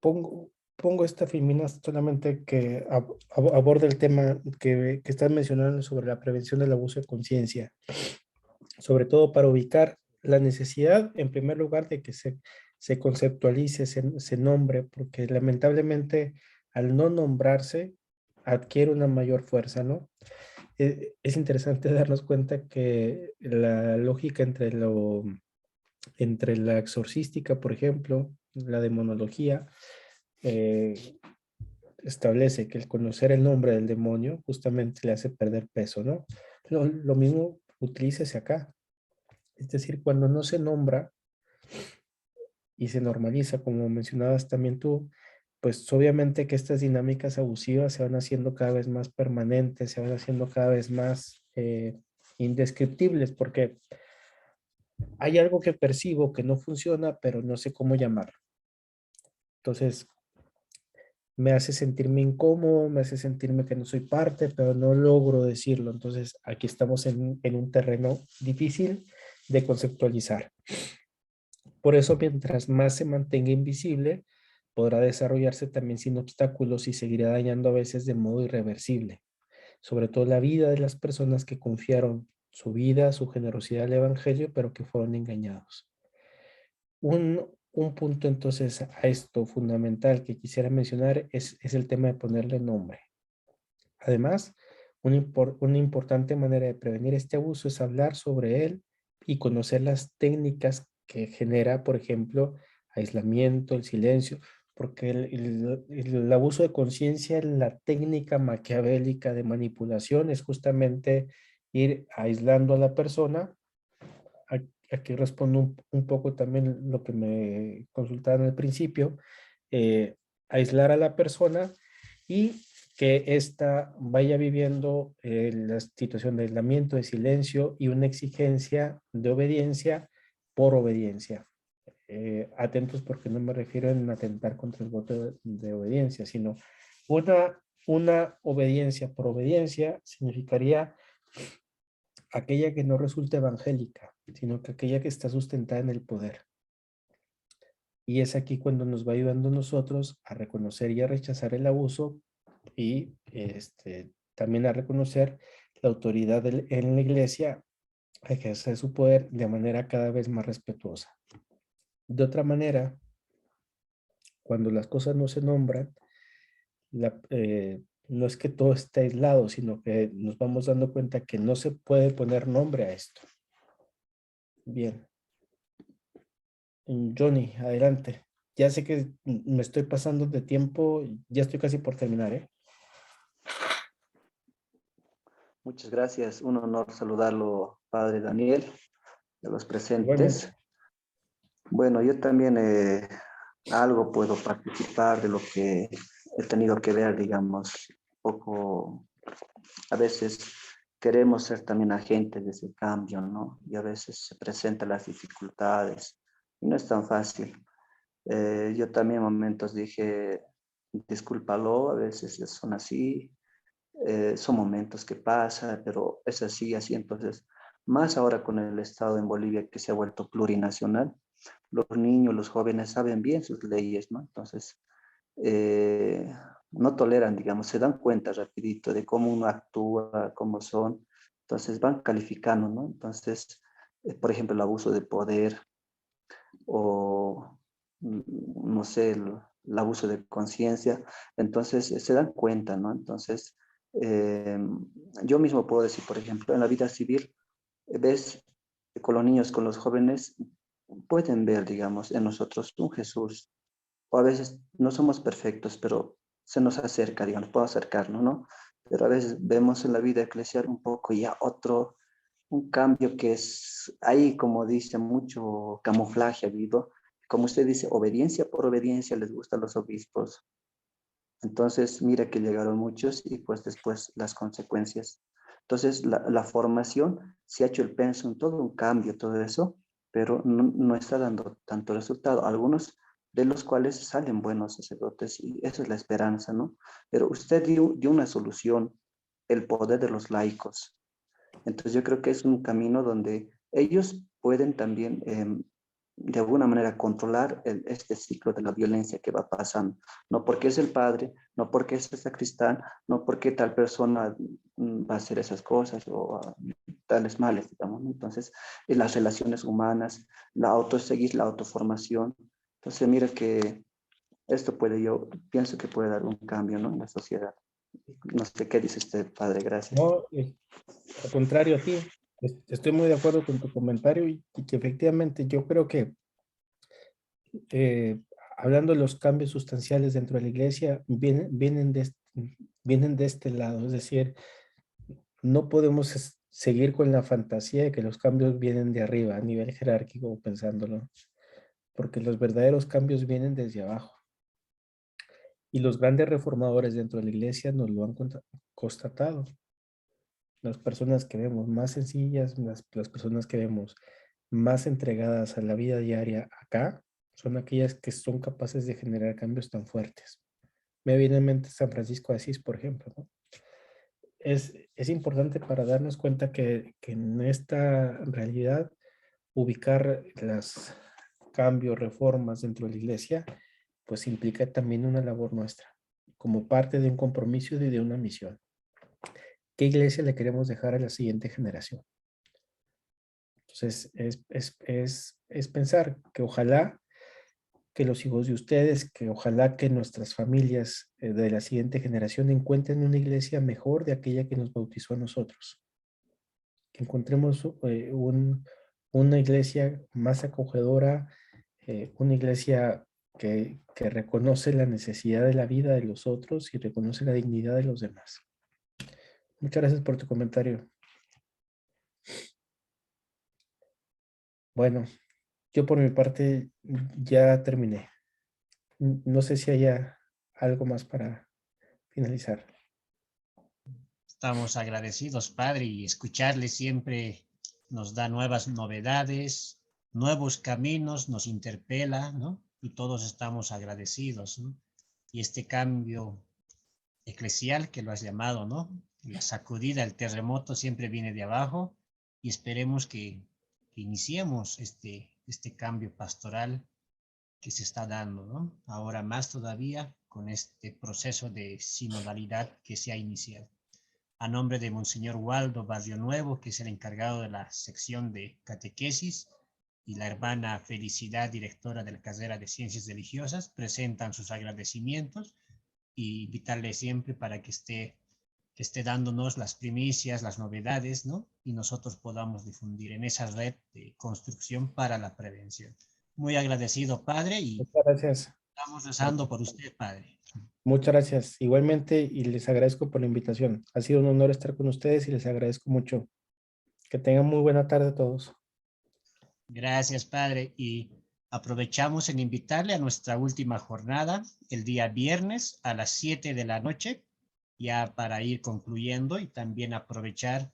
F: Pongo esta filmina solamente que aborda el tema que estás mencionando sobre la prevención del abuso de conciencia, sobre todo para ubicar la necesidad, en primer lugar, de que se conceptualice, se nombre, porque lamentablemente al no nombrarse adquiere una mayor fuerza, ¿no? Es interesante darnos cuenta que la lógica entre la exorcística, por ejemplo, la demonología, establece que el conocer el nombre del demonio justamente le hace perder peso, ¿no? Lo mismo utilícese acá. Es decir, cuando no se nombra y se normaliza, como mencionabas también tú, pues obviamente que estas dinámicas abusivas se van haciendo cada vez más permanentes, se van haciendo cada vez más indescriptibles, porque hay algo que percibo que no funciona, pero no sé cómo llamarlo. Entonces, me hace sentirme incómodo, me hace sentirme que no soy parte, pero no logro decirlo. Entonces, aquí estamos en un terreno difícil de conceptualizar. Por eso, mientras más se mantenga invisible, podrá desarrollarse también sin obstáculos y seguirá dañando a veces de modo irreversible. Sobre todo la vida de las personas que confiaron su vida, su generosidad al Evangelio, pero que fueron engañados. Un punto entonces a esto fundamental que quisiera mencionar es el tema de ponerle nombre. Además, una importante manera de prevenir este abuso es hablar sobre él y conocer las técnicas que genera, por ejemplo, aislamiento, el silencio, porque el abuso de conciencia, la técnica maquiavélica de manipulación es justamente ir aislando a la persona. Aquí respondo un poco también lo que me consultaban al principio, aislar a la persona y que ésta vaya viviendo la situación de aislamiento, de silencio y una exigencia de obediencia por obediencia. Atentos porque no me refiero en atentar contra el voto de obediencia, sino una obediencia por obediencia significaría aquella que no resulta evangélica, sino que aquella que está sustentada en el poder. Y es aquí cuando nos va ayudando nosotros a reconocer y a rechazar el abuso y también a reconocer la autoridad en la iglesia, a ejercer su poder de manera cada vez más respetuosa. De otra manera, cuando las cosas no se nombran, no es que todo esté aislado, sino que nos vamos dando cuenta que no se puede poner nombre a esto. Bien. Johnny, adelante. Ya sé que me estoy pasando de tiempo, ya estoy casi por terminar, ¿eh?
C: Muchas gracias. Un honor saludarlo, Padre Daniel.
K: de los
F: Igualmente.
K: presentes. Bueno, yo también algo puedo participar de lo que he tenido que ver, digamos, un poco, a veces queremos ser también agentes de ese cambio, ¿no? Y a veces se presentan las dificultades y no es tan fácil. Yo también en momentos dije, discúlpalo, a veces son así, son momentos que pasan, pero es así, así. Entonces, más ahora con el Estado en Bolivia que se ha vuelto plurinacional, los niños, los jóvenes saben bien sus leyes, ¿no? Entonces, no toleran, digamos, se dan cuenta rapidito de cómo uno actúa, cómo son, entonces van calificando, ¿no? Entonces, por ejemplo, el abuso de poder o, no sé, el abuso de conciencia, entonces se dan cuenta, ¿no? Entonces, yo mismo puedo decir, por ejemplo, en la vida civil, ves con los niños, con los jóvenes, pueden ver, digamos, en nosotros un Jesús, o a veces no somos perfectos, pero se nos acerca, digamos, puedo acercarnos, ¿no? Pero a veces vemos en la vida eclesial un poco ya otro, un cambio que es ahí, como dice, mucho camuflaje ha habido. Como usted dice, obediencia por obediencia les gustan los obispos. Entonces, mira que llegaron muchos y pues después las consecuencias. Entonces, la formación se ha hecho el pensum, todo un cambio, todo eso, pero no está dando tanto resultado. Algunos de los cuales salen buenos sacerdotes y esa es la esperanza, ¿no? Pero usted dio una solución, el poder de los laicos. Entonces, yo creo que es un camino donde ellos pueden también de alguna manera controlar este ciclo de la violencia que va pasando. No porque es el padre, no porque es el sacristán, no porque tal persona va a hacer esas cosas o tales males, digamos, ¿no? Entonces, las relaciones humanas, seguir la autoformación. Entonces, mira que esto puede, yo pienso que puede dar un cambio, ¿no? En la sociedad. No sé qué dice usted, padre, gracias.
F: No, al contrario a ti, estoy muy de acuerdo con tu comentario y que efectivamente yo creo que hablando de los cambios sustanciales dentro de la iglesia, vienen de este lado, es decir, no podemos seguir con la fantasía de que los cambios vienen de arriba, a nivel jerárquico, pensándolo, porque los verdaderos cambios vienen desde abajo. Y los grandes reformadores dentro de la iglesia nos lo han constatado. Las personas que vemos más sencillas, las personas que vemos más entregadas a la vida diaria acá, son aquellas que son capaces de generar cambios tan fuertes. Me viene en mente San Francisco de Asís, por ejemplo, ¿no? Es importante para darnos cuenta que en esta realidad ubicar los cambios, reformas dentro de la iglesia, pues implica también una labor nuestra, como parte de un compromiso y de una misión. ¿Qué iglesia le queremos dejar a la siguiente generación? Entonces, es pensar que ojalá que los hijos de ustedes, que ojalá que nuestras familias de la siguiente generación encuentren una iglesia mejor de aquella que nos bautizó a nosotros. Que encontremos una iglesia más acogedora, una iglesia que reconoce la necesidad de la vida de los otros y reconoce la dignidad de los demás. Muchas gracias por tu comentario. Bueno, yo por mi parte ya terminé. No sé si haya algo más para finalizar.
E: Estamos agradecidos, Padre, y escucharle siempre nos da nuevas novedades, nuevos caminos, nos interpela, ¿no? Y todos estamos agradecidos, ¿no? Y este cambio eclesial que lo has llamado, ¿no? La sacudida, el terremoto siempre viene de abajo y esperemos que iniciemos este cambio pastoral que se está dando, ¿no? Ahora más todavía con este proceso de sinodalidad que se ha iniciado. A nombre de Monseñor Waldo Barrio Nuevo, que es el encargado de la sección de catequesis, y la hermana Felicidad, directora de la carrera de Ciencias Religiosas, presentan sus agradecimientos y invitarle siempre para que esté dándonos las primicias, las novedades, ¿no? Y nosotros podamos difundir en esa red de construcción para la prevención. Muy agradecido, Padre, y
F: muchas gracias.
E: Estamos rezando por usted, Padre.
F: Muchas gracias. Igualmente, y les agradezco por la invitación. Ha sido un honor estar con ustedes y les agradezco mucho. Que tengan muy buena tarde a todos.
E: Gracias, Padre. Y aprovechamos en invitarle a nuestra última jornada, el día viernes a las 7 de la noche, ya para ir concluyendo y también aprovechar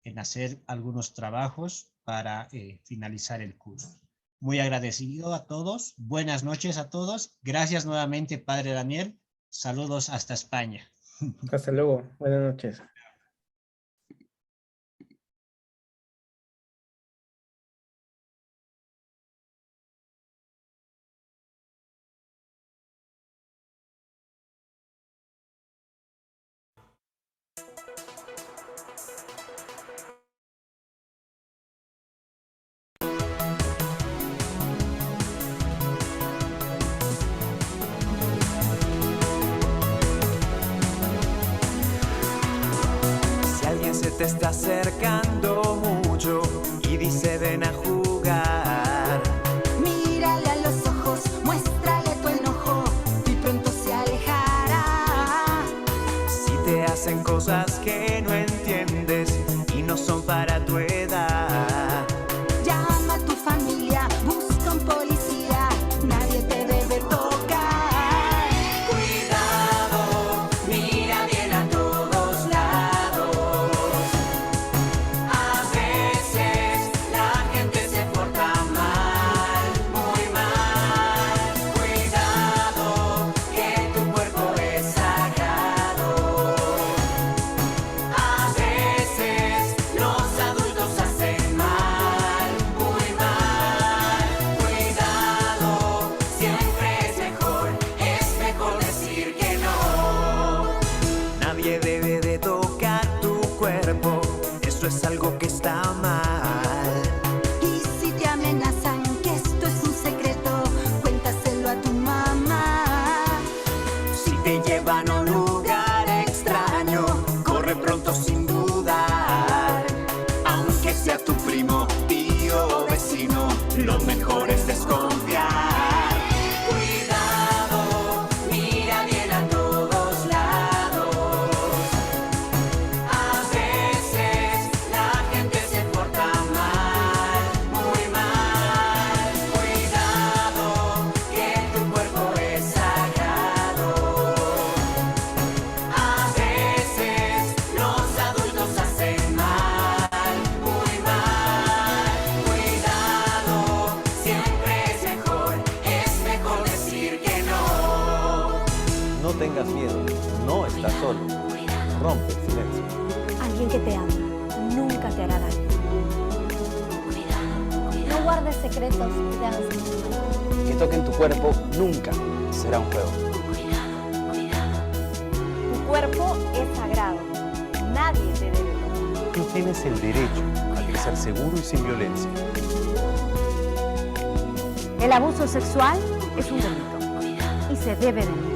E: en hacer algunos trabajos para finalizar el curso. Muy agradecido a todos. Buenas noches a todos. Gracias nuevamente, Padre Daniel. Saludos hasta España.
F: Hasta luego. Buenas noches.
A: Si alguien se te está acercando mucho y dice ven a jugar,
B: Mírale a los ojos, muéstrale tu enojo y pronto se alejará.
A: si te hacen cosas que no entiendes y no son para tu edad,
B: Llama a tu familia, busca un policía, nadie te debe tocar.
A: cuidado, mira bien a todos lados. A veces la gente se porta mal, muy mal. Cuidado, que tu cuerpo es sagrado. A veces los adultos hacen mal, muy mal. Cuidado, siempre es mejor decir que no. Nadie debe de tocar tu cuerpo, eso es algo que está mal.
B: Y si te amenazan que esto es un secreto, cuéntaselo a tu mamá.
A: Si te llevan a un lugar extraño, corre pronto sin dudar. Aunque sea tu primo, tío o vecino, lo mejor es desconfiar. Cuidado, mira bien a todos lados. A veces la gente se porta mal, muy mal. Cuidado, que tu cuerpo es sagrado. A veces los adultos hacen mal, muy mal. Cuidado, siempre es mejor decir que no.
C: No tengas miedo, no estás solo. Rompe el silencio.
D: Alguien que te ama nunca te hará daño. No guardes secretos que te hagan sentir mal.
L: Que toquen tu cuerpo nunca será un juego.
D: Tu cuerpo es sagrado. Nadie te debe tocar.
L: Tú tienes el derecho a crecer seguro y sin violencia.
D: El abuso sexual es un delito y se debe denunciar.